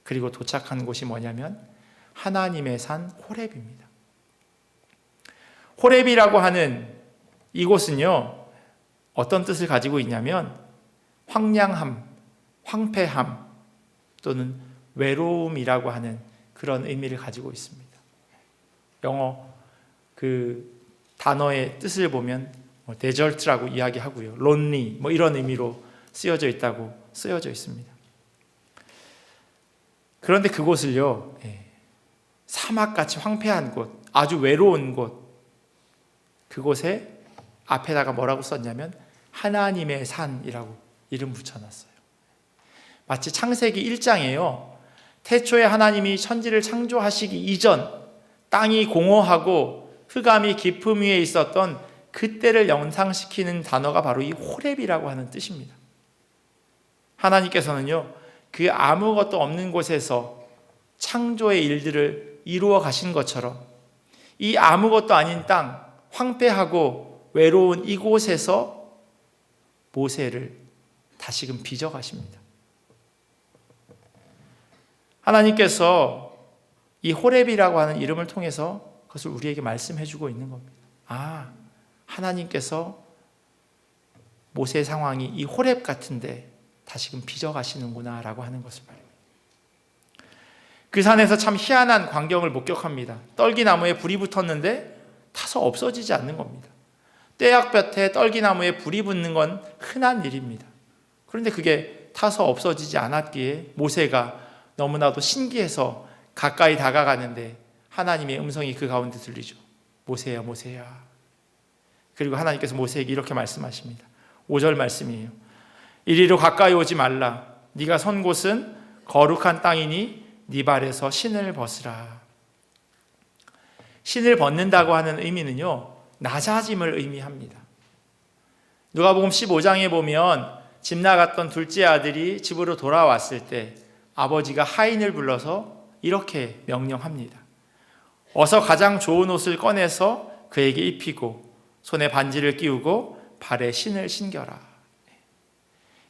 그리고 도착한 곳이 뭐냐면 하나님의 산 호렙입니다. 호렙이라고 하는 이곳은요, 어떤 뜻을 가지고 있냐면 황량함, 황폐함 또는 외로움이라고 하는 그런 의미를 가지고 있습니다. 영어 그 단어의 뜻을 보면 데절트라고 이야기하고요, lonely 이런 의미로 쓰여져 있다고 쓰여져 있습니다. 그런데 그곳을요, 사막같이 황폐한 곳, 아주 외로운 곳, 그곳에 앞에다가 뭐라고 썼냐면 하나님의 산이라고 이름 붙여놨어요. 마치 창세기 1장에요, 태초에 하나님이 천지를 창조하시기 이전 땅이 공허하고 흑암이 깊음 위에 있었던 그때를 연상시키는 단어가 바로 이 호렙이라고 하는 뜻입니다. 하나님께서는요, 그 아무것도 없는 곳에서 창조의 일들을 이루어 가신 것처럼 이 아무것도 아닌 땅, 황폐하고 외로운 이곳에서 모세를 다시금 빚어 가십니다. 하나님께서 이 호렙이라고 하는 이름을 통해서 그것을 우리에게 말씀해 주고 있는 겁니다. 아, 하나님께서 모세의 상황이 이 호렙 같은데 다시금 빚어 가시는구나 라고 하는 것을 말입니다. 그 산에서 참 희한한 광경을 목격합니다. 떨기나무에 불이 붙었는데 타서 없어지지 않는 겁니다. 떼약볕에 떨기나무에 불이 붙는 건 흔한 일입니다. 그런데 그게 타서 없어지지 않았기에 모세가 너무나도 신기해서 가까이 다가가는데 하나님의 음성이 그 가운데 들리죠. 모세야, 모세야. 그리고 하나님께서 모세에게 이렇게 말씀하십니다. 5절 말씀이에요. 이리로 가까이 오지 말라. 네가 선 곳은 거룩한 땅이니 네 발에서 신을 벗으라. 신을 벗는다고 하는 의미는요, 낮아짐을 의미합니다. 누가복음 15장에 보면 집 나갔던 둘째 아들이 집으로 돌아왔을 때 아버지가 하인을 불러서 이렇게 명령합니다. 어서 가장 좋은 옷을 꺼내서 그에게 입히고 손에 반지를 끼우고 발에 신을 신겨라.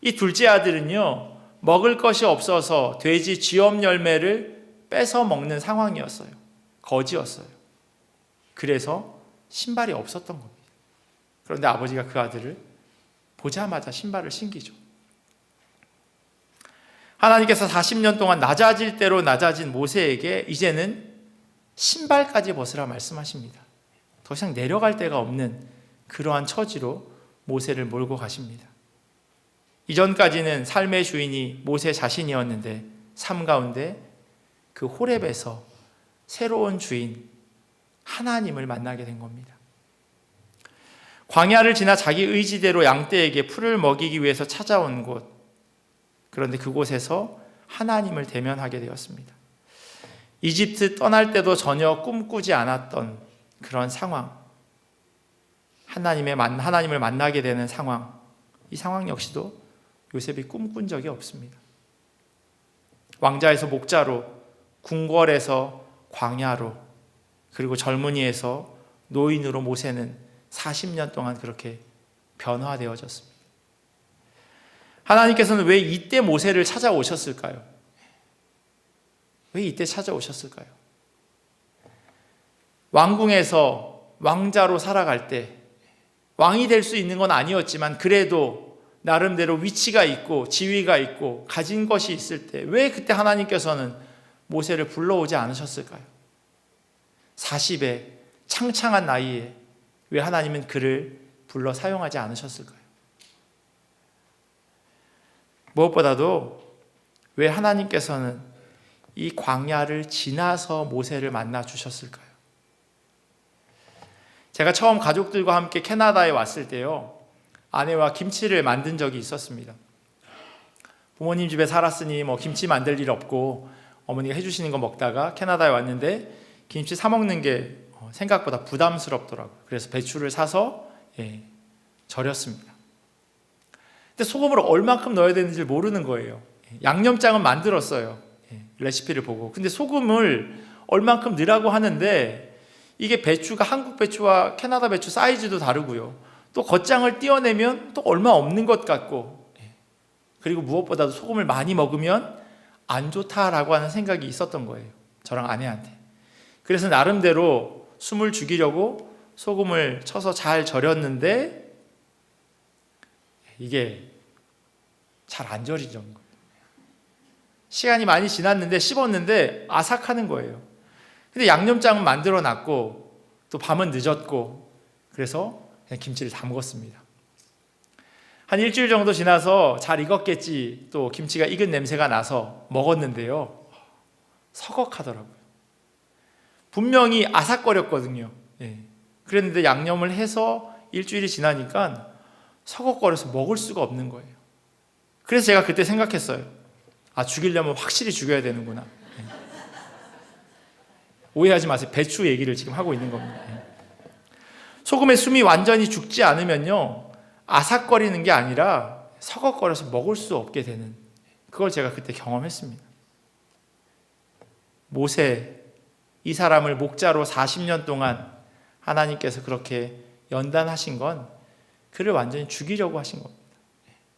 이 둘째 아들은요, 먹을 것이 없어서 돼지 쥐엄 열매를 뺏어 먹는 상황이었어요. 거지였어요. 그래서 신발이 없었던 겁니다. 그런데 아버지가 그 아들을 보자마자 신발을 신기죠. 하나님께서 40년 동안 낮아질 대로 낮아진 모세에게 이제는 신발까지 벗으라 말씀하십니다. 더 이상 내려갈 데가 없는 그러한 처지로 모세를 몰고 가십니다. 이전까지는 삶의 주인이 모세 자신이었는데 삶 가운데 그 호렙에서 새로운 주인 하나님을 만나게 된 겁니다. 광야를 지나 자기 의지대로 양떼에게 풀을 먹이기 위해서 찾아온 곳, 그런데 그곳에서 하나님을 대면하게 되었습니다. 이집트 떠날 때도 전혀 꿈꾸지 않았던 그런 상황, 하나님을 만나게 되는 상황, 이 상황 역시도 요셉이 꿈꾼 적이 없습니다. 왕자에서 목자로, 궁궐에서 광야로, 그리고 젊은이에서 노인으로 모세는 40년 동안 그렇게 변화되어졌습니다. 하나님께서는 왜 이때 모세를 찾아오셨을까요? 왜 이때 찾아오셨을까요? 왕궁에서 왕자로 살아갈 때 왕이 될 수 있는 건 아니었지만 그래도 나름대로 위치가 있고 지위가 있고 가진 것이 있을 때 왜 그때 하나님께서는 모세를 불러오지 않으셨을까요? 40에 창창한 나이에 왜 하나님은 그를 불러 사용하지 않으셨을까요? 무엇보다도 왜 하나님께서는 이 광야를 지나서 모세를 만나 주셨을까요? 제가 처음 가족들과 함께 캐나다에 왔을 때요, 아내와 김치를 만든 적이 있었습니다. 부모님 집에 살았으니 김치 만들 일 없고 어머니가 해주시는 거 먹다가 캐나다에 왔는데 김치 사 먹는 게 생각보다 부담스럽더라고요. 그래서 배추를 사서 절였습니다. 근데 소금을 얼만큼 넣어야 되는지 모르는 거예요. 양념장은 만들었어요. 레시피를 보고. 근데 소금을 얼만큼 넣으라고 하는데 이게 배추가 한국 배추와 캐나다 배추 사이즈도 다르고요. 또 겉장을 띄어내면 또 얼마 없는 것 같고, 그리고 무엇보다도 소금을 많이 먹으면 안 좋다라고 하는 생각이 있었던 거예요. 저랑 아내한테. 그래서 나름대로 숨을 죽이려고 소금을 쳐서 잘 절였는데 이게 잘 안 절이던 거예요. 시간이 많이 지났는데 씹었는데 아삭하는 거예요. 근데 양념장은 만들어 놨고 또 밤은 늦었고 그래서 그냥 김치를 담궜습니다. 한 일주일 정도 지나서 잘 익었겠지, 또 김치가 익은 냄새가 나서 먹었는데요, 서걱하더라고요. 분명히 아삭거렸거든요. 그랬는데 양념을 해서 일주일이 지나니까 서걱거려서 먹을 수가 없는 거예요. 그래서 제가 그때 생각했어요. 죽이려면 확실히 죽여야 되는구나. 오해하지 마세요. 배추 얘기를 지금 하고 있는 겁니다. 소금의 숨이 완전히 죽지 않으면요, 아삭거리는 게 아니라 서걱거려서 먹을 수 없게 되는, 그걸 제가 그때 경험했습니다. 모세, 이 사람을 목자로 40년 동안 하나님께서 그렇게 연단하신 건 그를 완전히 죽이려고 하신 겁니다.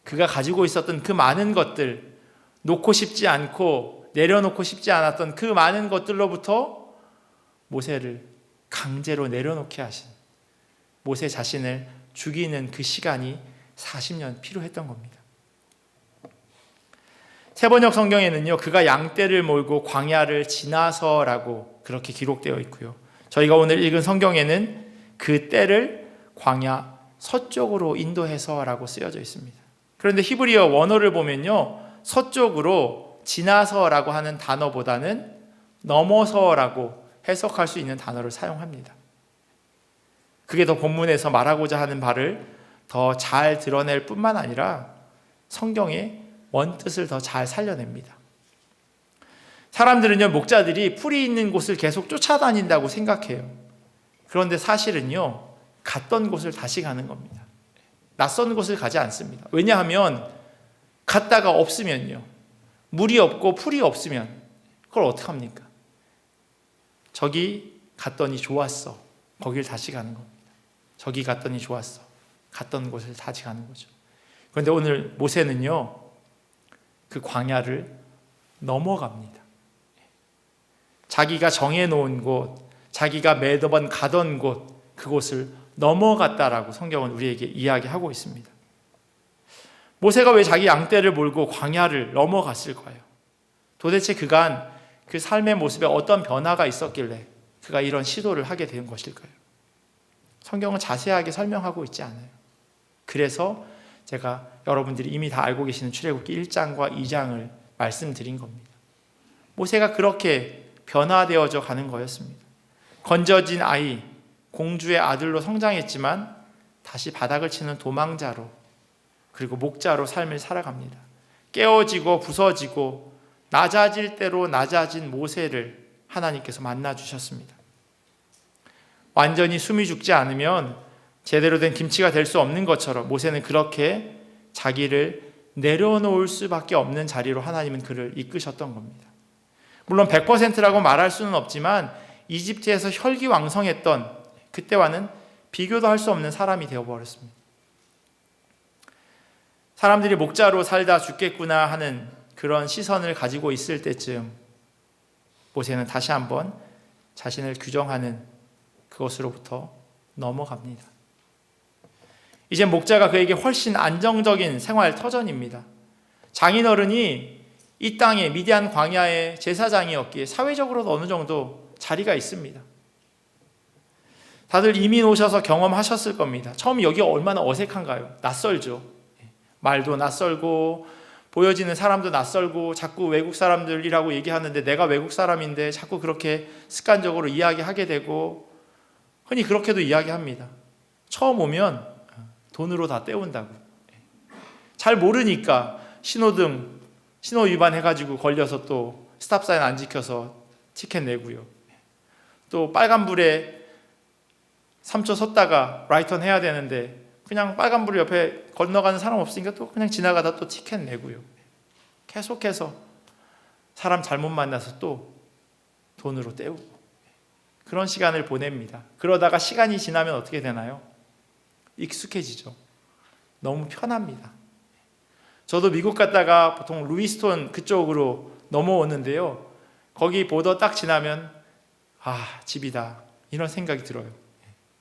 그가 가지고 있었던 그 많은 것들, 놓고 싶지 않고 내려놓고 싶지 않았던 그 많은 것들로부터 모세를 강제로 내려놓게 하신, 모세 자신을 죽이는 그 시간이 40년 필요했던 겁니다. 세번역 성경에는요, 그가 양떼를 몰고 광야를 지나서라고 그렇게 기록되어 있고요, 저희가 오늘 읽은 성경에는 그 떼를 광야 서쪽으로 인도해서라고 쓰여져 있습니다. 그런데 히브리어 원어를 보면요, 서쪽으로 지나서라고 하는 단어보다는 넘어서라고 해석할 수 있는 단어를 사용합니다. 그게 더 본문에서 말하고자 하는 바를 더 잘 드러낼 뿐만 아니라 성경의 원뜻을 더 잘 살려냅니다. 사람들은요, 목자들이 풀이 있는 곳을 계속 쫓아다닌다고 생각해요. 그런데 사실은요, 갔던 곳을 다시 가는 겁니다. 낯선 곳을 가지 않습니다. 왜냐하면 갔다가 없으면요, 물이 없고 풀이 없으면 그걸 어떡합니까? 저기 갔더니 좋았어, 거길 다시 가는 겁니다. 저기 갔더니 좋았어, 갔던 곳을 다시 가는 거죠. 그런데 오늘 모세는요, 그 광야를 넘어갑니다. 자기가 정해놓은 곳, 자기가 매번 가던 곳, 그곳을 넘어갔다라고 성경은 우리에게 이야기하고 있습니다. 모세가 왜 자기 양떼를 몰고 광야를 넘어갔을까요? 도대체 그간 그 삶의 모습에 어떤 변화가 있었길래 그가 이런 시도를 하게 된 것일까요? 성경은 자세하게 설명하고 있지 않아요. 그래서 제가 여러분들이 이미 다 알고 계시는 출애굽기 1장과 2장을 말씀드린 겁니다. 모세가 그렇게 변화되어져 가는 거였습니다. 건져진 아이, 공주의 아들로 성장했지만 다시 바닥을 치는 도망자로, 그리고 목자로 삶을 살아갑니다. 깨어지고 부서지고 낮아질 대로 낮아진 모세를 하나님께서 만나 주셨습니다. 완전히 숨이 죽지 않으면 제대로 된 김치가 될 수 없는 것처럼 모세는 그렇게 자기를 내려놓을 수밖에 없는 자리로 하나님은 그를 이끄셨던 겁니다. 물론 100%라고 말할 수는 없지만 이집트에서 혈기왕성했던 그때와는 비교도 할 수 없는 사람이 되어버렸습니다. 사람들이 목자로 살다 죽겠구나 하는 그런 시선을 가지고 있을 때쯤 모세는 다시 한번 자신을 규정하는 그것으로부터 넘어갑니다. 이제 목자가 그에게 훨씬 안정적인 생활 터전입니다. 장인어른이 이 땅에 미디안 광야의 제사장이었기에 사회적으로도 어느 정도 자리가 있습니다. 다들 이민 오셔서 경험하셨을 겁니다. 처음 여기가 얼마나 어색한가요? 낯설죠. 말도 낯설고 보여지는 사람도 낯설고 자꾸 외국 사람들이라고 얘기하는데 내가 외국 사람인데 자꾸 그렇게 습관적으로 이야기하게 되고 흔히 그렇게도 이야기합니다. 처음 오면 돈으로 다 때운다고. 잘 모르니까 신호등 신호 위반해가지고 걸려서 또 스탑사인 안 지켜서 티켓 내고요. 또 빨간불에 3초 섰다가 라이턴 해야 되는데 그냥 빨간불 옆에 건너가는 사람 없으니까 또 그냥 지나가다 또 티켓 내고요. 계속해서 사람 잘못 만나서 또 돈으로 때우고 그런 시간을 보냅니다. 그러다가 시간이 지나면 어떻게 되나요? 익숙해지죠. 너무 편합니다. 저도 미국 갔다가 보통 루이스톤 그쪽으로 넘어오는데요. 거기 보더 딱 지나면 아, 집이다 이런 생각이 들어요.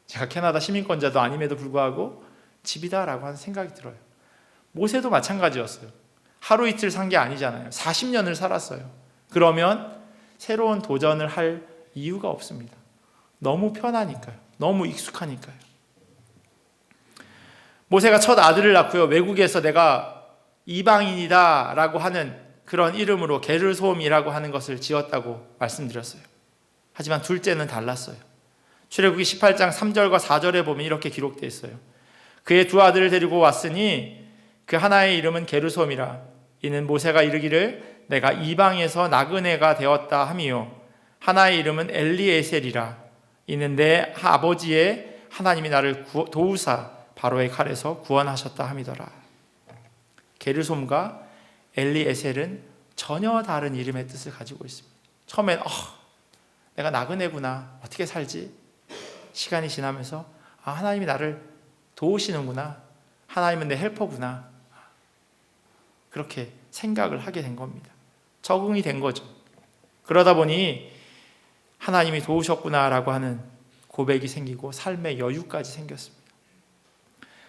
제가 캐나다 시민권자도 아님에도 불구하고 집이다라고 하는 생각이 들어요. 모세도 마찬가지였어요. 하루 이틀 산 게 아니잖아요. 40년을 살았어요. 그러면 새로운 도전을 할 이유가 없습니다. 너무 편하니까요. 너무 익숙하니까요. 모세가 첫 아들을 낳고요. 외국에서 내가 이방인이다 라고 하는 그런 이름으로 게르솜이라고 하는 것을 지었다고 말씀드렸어요. 하지만 둘째는 달랐어요. 출애굽기 18장 3절과 4절에 보면 이렇게 기록되어 있어요. 그의 두 아들을 데리고 왔으니 그 하나의 이름은 게르솜이라. 이는 모세가 이르기를 내가 이방에서 나그네가 되었다 함이요 하나의 이름은 엘리에셀이라. 이는 내 아버지의 하나님이 나를 도우사 바로의 칼에서 구원하셨다 함이더라. 게르솜과 엘리에셀은 전혀 다른 이름의 뜻을 가지고 있습니다. 처음엔 내가 나그네구나, 어떻게 살지? 시간이 지나면서 하나님이 나를 도우시는구나, 하나님은 내 헬퍼구나, 그렇게 생각을 하게 된 겁니다. 적응이 된 거죠. 그러다 보니 하나님이 도우셨구나라고 하는 고백이 생기고 삶의 여유까지 생겼습니다.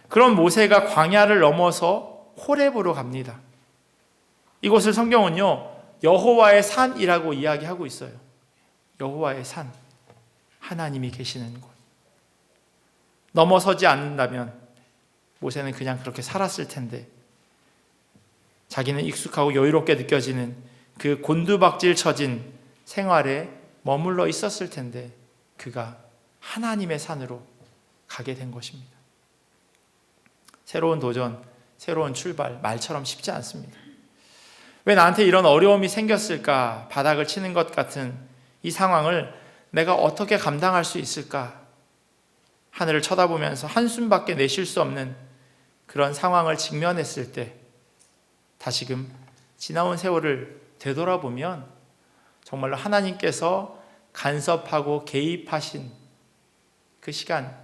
그런 모세가 광야를 넘어서 호렙으로 갑니다. 이곳을 성경은요 여호와의 산이라고 이야기하고 있어요. 여호와의 산, 하나님이 계시는 곳. 넘어서지 않는다면 모세는 그냥 그렇게 살았을 텐데 자기는 익숙하고 여유롭게 느껴지는 그 곤두박질 쳐진 생활에 머물러 있었을 텐데 그가 하나님의 산으로 가게 된 것입니다. 새로운 도전, 새로운 출발, 말처럼 쉽지 않습니다. 왜 나한테 이런 어려움이 생겼을까? 바닥을 치는 것 같은 이 상황을 내가 어떻게 감당할 수 있을까? 하늘을 쳐다보면서 한숨밖에 내쉴 수 없는 그런 상황을 직면했을 때 다시금 지나온 세월을 되돌아보면 정말로 하나님께서 간섭하고 개입하신 그 시간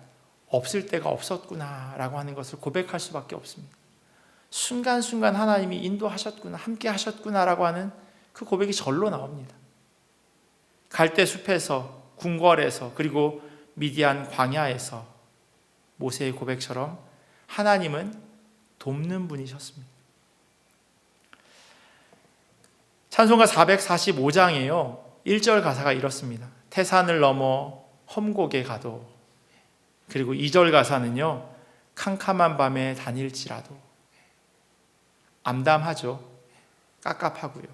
없을 때가 없었구나라고 하는 것을 고백할 수밖에 없습니다. 순간순간 하나님이 인도하셨구나, 함께 하셨구나라고 하는 그 고백이 절로 나옵니다. 갈대 숲에서, 궁궐에서, 그리고 미디안 광야에서 모세의 고백처럼 하나님은 돕는 분이셨습니다. 찬송가 445장에요 1절 가사가 이렇습니다. 태산을 넘어 험곡에 가도 그리고 2절 가사는요, 캄캄한 밤에 다닐지라도. 암담하죠. 깝깝하고요.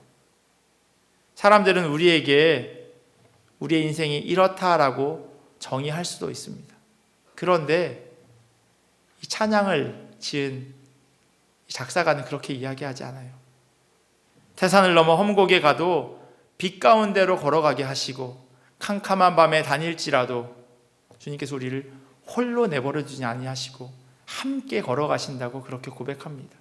사람들은 우리에게 우리의 인생이 이렇다라고 정의할 수도 있습니다. 그런데 이 찬양을 지은 작사가는 그렇게 이야기하지 않아요. 태산을 넘어 험곡에 가도 빛 가운데로 걸어가게 하시고 캄캄한 밤에 다닐지라도 주님께서 우리를 홀로 내버려 두지 아니하시고 함께 걸어가신다고 그렇게 고백합니다.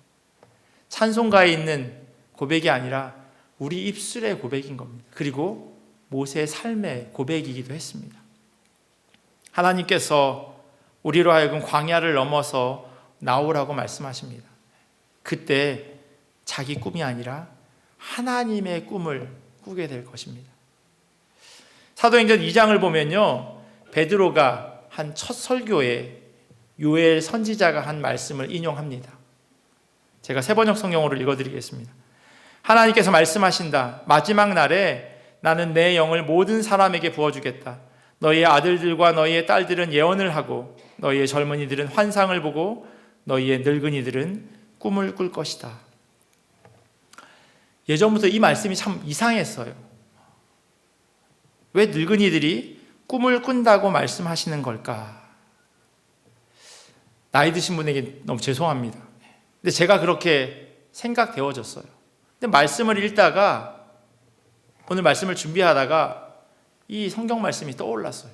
찬송가에 있는 고백이 아니라 우리 입술의 고백인 겁니다. 그리고 모세의 삶의 고백이기도 했습니다. 하나님께서 우리로 하여금 광야를 넘어서 나오라고 말씀하십니다. 그때 자기 꿈이 아니라 하나님의 꿈을 꾸게 될 것입니다. 사도행전 2장을 보면요, 베드로가 한 첫 설교에 요엘 선지자가 한 말씀을 인용합니다. 제가 새번역 성경으로 읽어드리겠습니다. 하나님께서 말씀하신다. 마지막 날에 나는 내 영을 모든 사람에게 부어주겠다. 너희의 아들들과 너희의 딸들은 예언을 하고 너희의 젊은이들은 환상을 보고 너희의 늙은이들은 꿈을 꿀 것이다. 예전부터 이 말씀이 참 이상했어요. 왜 늙은이들이 꿈을 꾼다고 말씀하시는 걸까? 나이 드신 분에게 너무 죄송합니다. 근데 제가 그렇게 생각되어졌어요. 근데 말씀을 읽다가, 오늘 말씀을 준비하다가 이 성경 말씀이 떠올랐어요.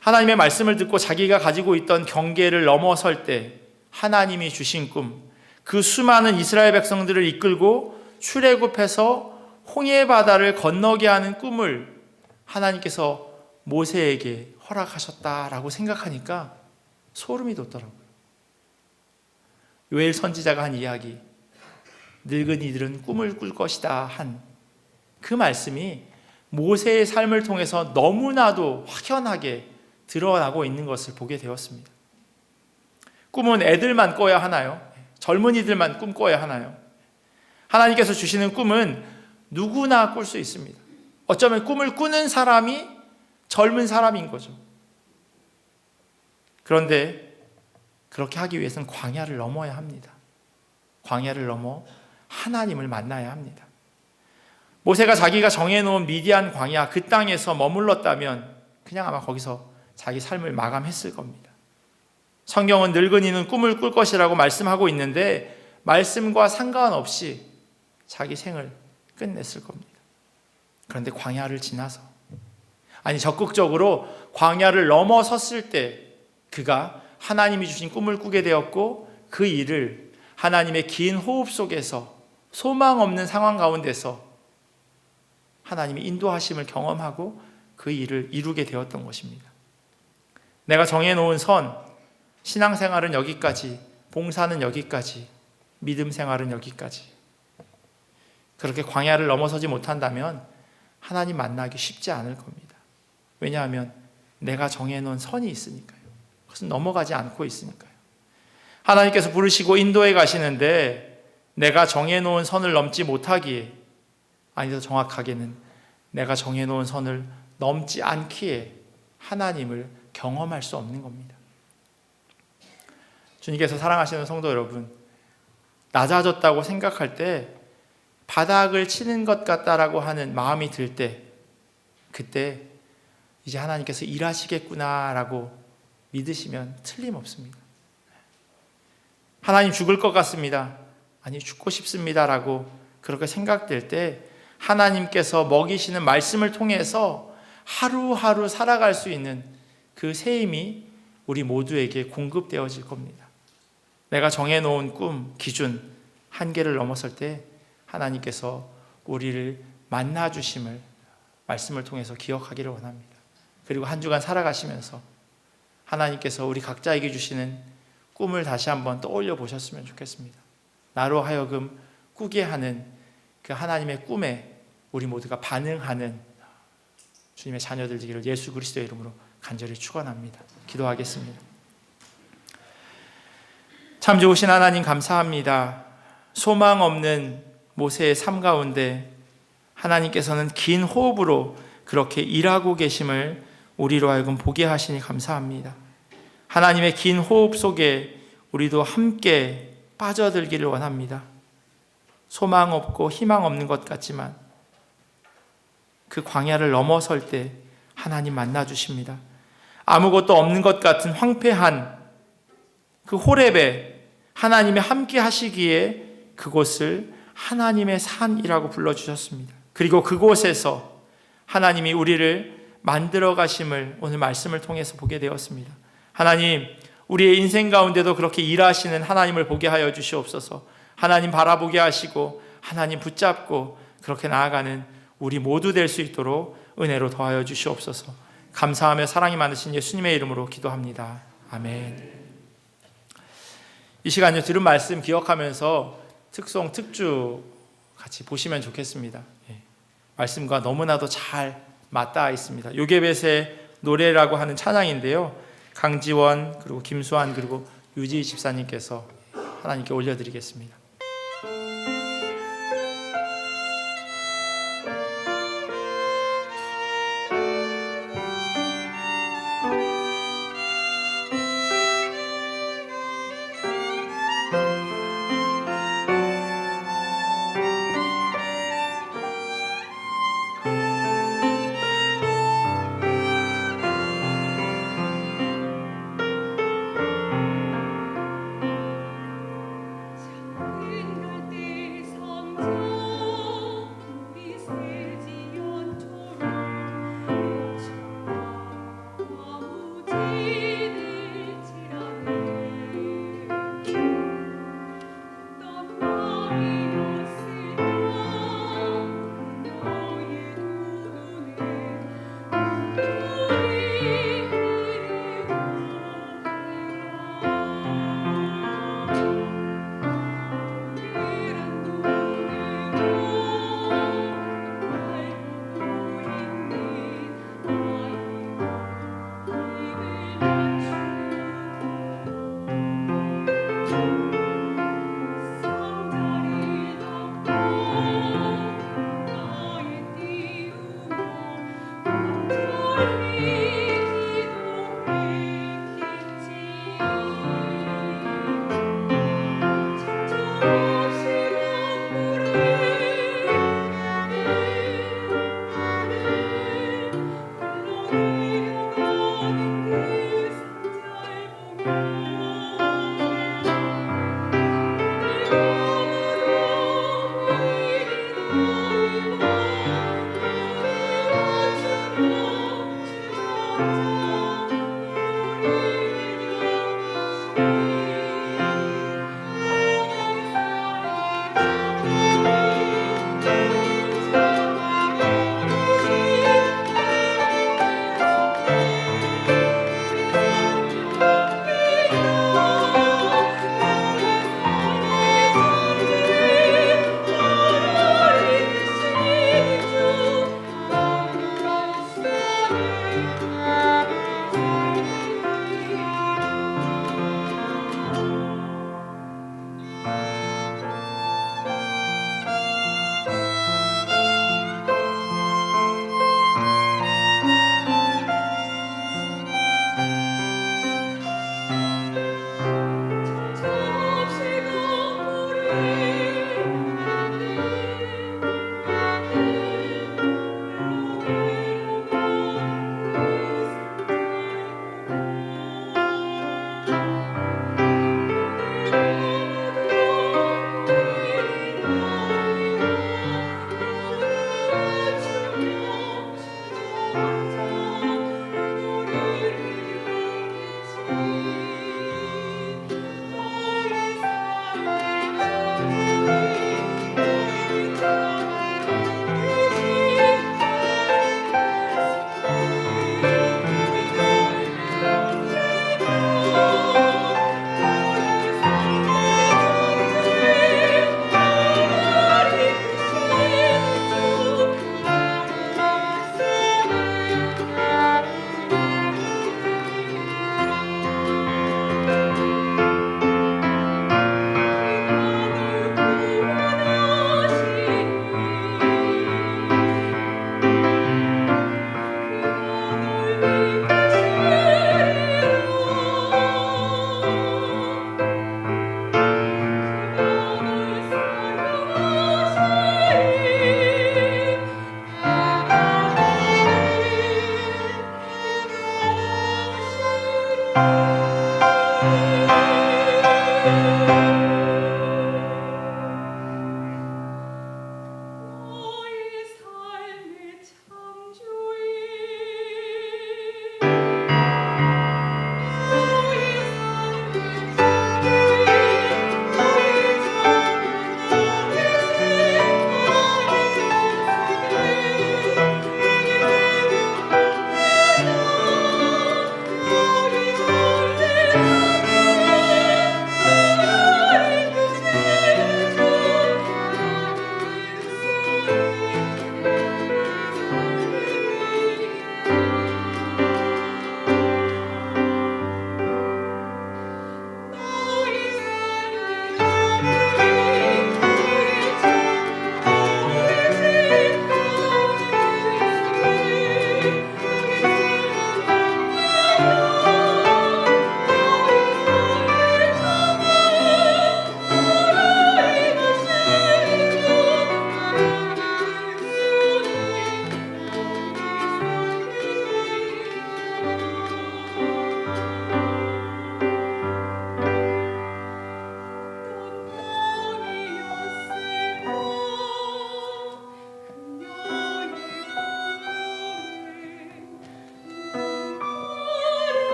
하나님의 말씀을 듣고 자기가 가지고 있던 경계를 넘어설 때 하나님이 주신 꿈, 그 수많은 이스라엘 백성들을 이끌고 출애굽해서 홍해 바다를 건너게 하는 꿈을 하나님께서 모세에게 허락하셨다라고 생각하니까 소름이 돋더라고요. 요엘 선지자가 한 이야기, 늙은이들은 꿈을 꿀 것이다 한 그 말씀이 모세의 삶을 통해서 너무나도 확연하게 드러나고 있는 것을 보게 되었습니다. 꿈은 애들만 꿔야 하나요? 젊은이들만 꿈꿔야 하나요? 하나님께서 주시는 꿈은 누구나 꿀 수 있습니다. 어쩌면 꿈을 꾸는 사람이 젊은 사람인 거죠. 그런데 그렇게 하기 위해서는 광야를 넘어야 합니다. 광야를 넘어 하나님을 만나야 합니다. 모세가 자기가 정해놓은 미디안 광야, 그 땅에서 머물렀다면 그냥 아마 거기서 자기 삶을 마감했을 겁니다. 성경은 늙은이는 꿈을 꿀 것이라고 말씀하고 있는데 말씀과 상관없이 자기 생을 끝냈을 겁니다. 그런데 광야를 지나서, 아니 적극적으로 광야를 넘어섰을 때 그가 하나님이 주신 꿈을 꾸게 되었고, 그 일을 하나님의 긴 호흡 속에서 소망 없는 상황 가운데서 하나님이 인도하심을 경험하고 그 일을 이루게 되었던 것입니다. 내가 정해놓은 선, 신앙생활은 여기까지, 봉사는 여기까지, 믿음 생활은 여기까지. 그렇게 광야를 넘어서지 못한다면 하나님 만나기 쉽지 않을 겁니다. 왜냐하면 내가 정해놓은 선이 있으니까요. 그것은 넘어가지 않고 있으니까요. 하나님께서 부르시고 인도해 가시는데 내가 정해놓은 선을 넘지 못하기에, 아니 더 정확하게는 내가 정해놓은 선을 넘지 않기에 하나님을 경험할 수 없는 겁니다. 주님께서 사랑하시는 성도 여러분, 낮아졌다고 생각할 때, 바닥을 치는 것 같다라고 하는 마음이 들 때, 그때 이제 하나님께서 일하시겠구나라고 믿으시면 틀림없습니다. 하나님 죽을 것 같습니다. 아니 죽고 싶습니다라고 그렇게 생각될 때 하나님께서 먹이시는 말씀을 통해서 하루하루 살아갈 수 있는 그 새 힘이 우리 모두에게 공급되어질 겁니다. 내가 정해놓은 꿈, 기준, 한계를 넘어설 때 하나님께서 우리를 만나주심을 말씀을 통해서 기억하기를 원합니다. 그리고 한 주간 살아가시면서 하나님께서 우리 각자에게 주시는 꿈을 다시 한번 떠올려 보셨으면 좋겠습니다. 나로 하여금 꾸게 하는 그 하나님의 꿈에 우리 모두가 반응하는 주님의 자녀들 되기를 예수 그리스도의 이름으로 간절히 축원합니다. 기도하겠습니다. 참 좋으신 하나님 감사합니다. 소망 없는 모세의 삶 가운데 하나님께서는 긴 호흡으로 그렇게 일하고 계심을 우리로 하여금 보게 하시니 감사합니다. 하나님의 긴 호흡 속에 우리도 함께 빠져들기를 원합니다. 소망 없고 희망 없는 것 같지만 그 광야를 넘어설 때 하나님 만나주십니다. 아무것도 없는 것 같은 황폐한 그 호렙에 하나님이 함께 하시기에 그곳을 하나님의 산이라고 불러주셨습니다. 그리고 그곳에서 하나님이 우리를 만들어 가심을 오늘 말씀을 통해서 보게 되었습니다. 하나님, 우리의 인생 가운데도 그렇게 일하시는 하나님을 보게 하여 주시옵소서. 하나님 바라보게 하시고 하나님 붙잡고 그렇게 나아가는 우리 모두 될 수 있도록 은혜로 더하여 주시옵소서. 감사하며 사랑이 많으신 예수님의 이름으로 기도합니다. 아멘. 이 시간에 들은 말씀 기억하면서 특송 특주 같이 보시면 좋겠습니다. 말씀과 너무나도 잘 맞닿아 있습니다. 요게벳의 노래라고 하는 찬양인데요, 강지원 그리고 김수환 그리고 유지 집사님께서 하나님께 올려드리겠습니다.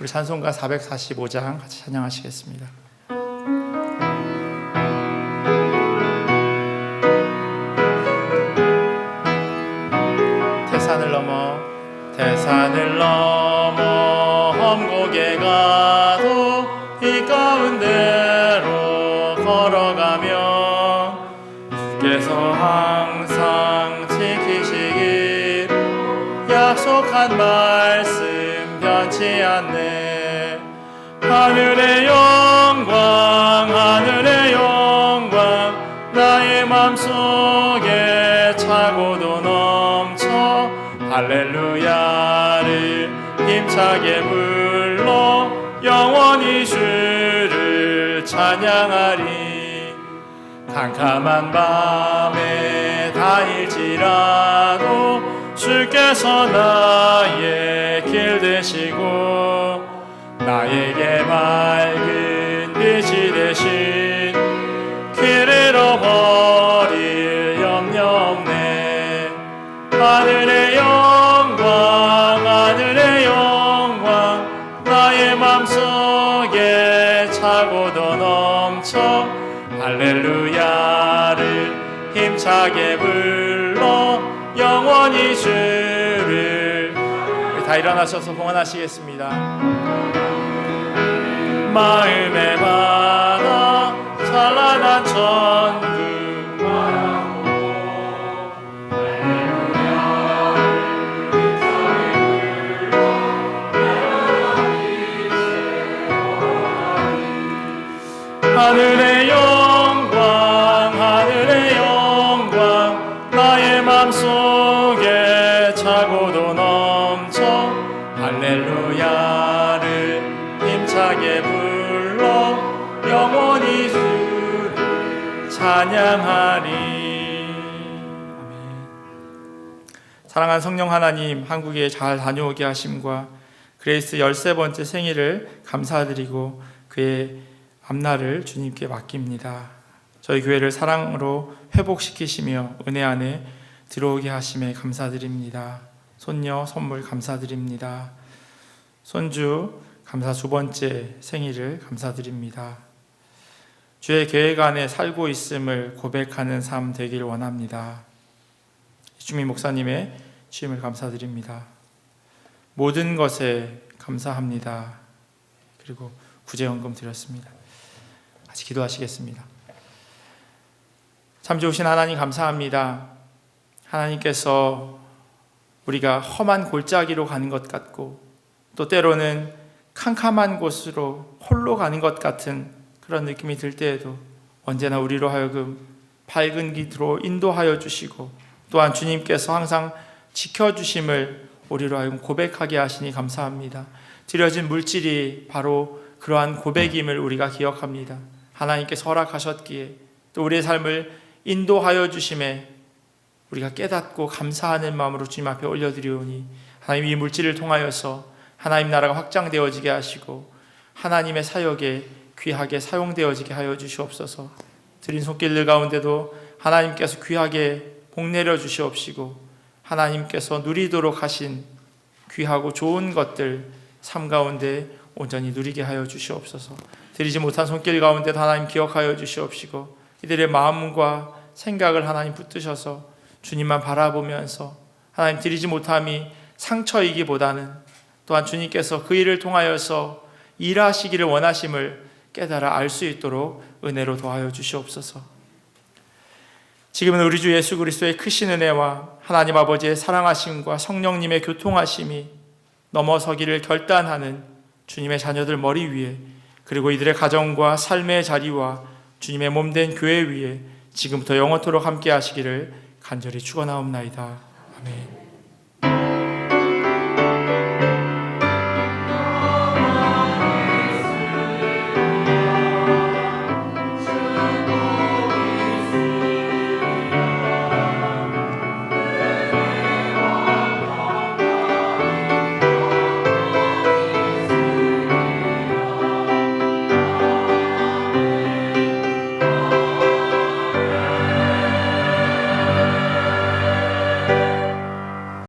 우리 찬송가 445장 같이 찬양하시겠습니다. 태산을 넘어 험곡에 가도 이 가운데로 걸어가며 주께서 항상 지키시길 약속한 말씀 변치 않네. 하늘의 영광 하늘의 영광 나의 맘속에 차고도 넘쳐 할렐루야를 힘차게 불러 영원히 주를 찬양하리. 캄캄한 밤에 다닐지라도 주께서 나의 길 되시고 나에게 맑은 빛이 되신 길을 잃어버릴 염려 없네. 하늘의 영광 하늘의 영광 나의 맘속에 차고도 넘쳐 할렐루야를 힘차게 불러 영원히 주를. 다 일어나셔서 봉헌하시겠습니다. 마음의 바다 찬란한 천국 하늘의 영광 하늘의 영광 나의 맘속에 차고도 넘쳐 할렐루야를 힘차게 불러 영원히 주를 찬양하리. 아멘. 사랑하는 성령 하나님, 한국에 잘 다녀오게 하심과 그레이스 13번째 생일을 감사드리고 그의 앞날을 주님께 맡깁니다. 저희 교회를 사랑으로 회복시키시며 은혜 안에 들어오게 하심에 감사드립니다. 손녀 선물 감사드립니다. 손주 감사 2번째 생일을 감사드립니다. 주의 계획 안에 살고 있음을 고백하는 삶 되길 원합니다. 이주민 목사님의 취임을 감사드립니다. 모든 것에 감사합니다. 그리고 구제연금 드렸습니다. 같이 기도하시겠습니다. 참 좋으신 하나님 감사합니다. 하나님께서 우리가 험한 골짜기로 가는 것 같고 또 때로는 캄캄한 곳으로 홀로 가는 것 같은 그런 느낌이 들 때에도 언제나 우리로 하여금 밝은 길로 인도하여 주시고 또한 주님께서 항상 지켜주심을 우리로 하여금 고백하게 하시니 감사합니다. 드려진 물질이 바로 그러한 고백임을 우리가 기억합니다. 하나님께서 허락하셨기에 또 우리의 삶을 인도하여 주심에 우리가 깨닫고 감사하는 마음으로 주님 앞에 올려드리오니 하나님 이 물질을 통하여서 하나님 나라가 확장되어지게 하시고 하나님의 사역에 귀하게 사용되어지게 하여 주시옵소서. 드린 손길들 가운데도 하나님께서 귀하게 복내려 주시옵시고 하나님께서 누리도록 하신 귀하고 좋은 것들 삶 가운데 온전히 누리게 하여 주시옵소서. 드리지 못한 손길 가운데도 하나님 기억하여 주시옵시고 이들의 마음과 생각을 하나님 붙드셔서 주님만 바라보면서 하나님 드리지 못함이 상처이기보다는 또한 주님께서 그 일을 통하여서 일하시기를 원하심을 깨달아 알 수 있도록 은혜로 도와여 주시옵소서. 지금은 우리 주 예수 그리스도의 크신 은혜와 하나님 아버지의 사랑하심과 성령님의 교통하심이 넘어서기를 결단하는 주님의 자녀들 머리 위에 그리고 이들의 가정과 삶의 자리와 주님의 몸된 교회 위에 지금부터 영원토록 함께 하시기를 간절히 축원하옵나이다. 아멘.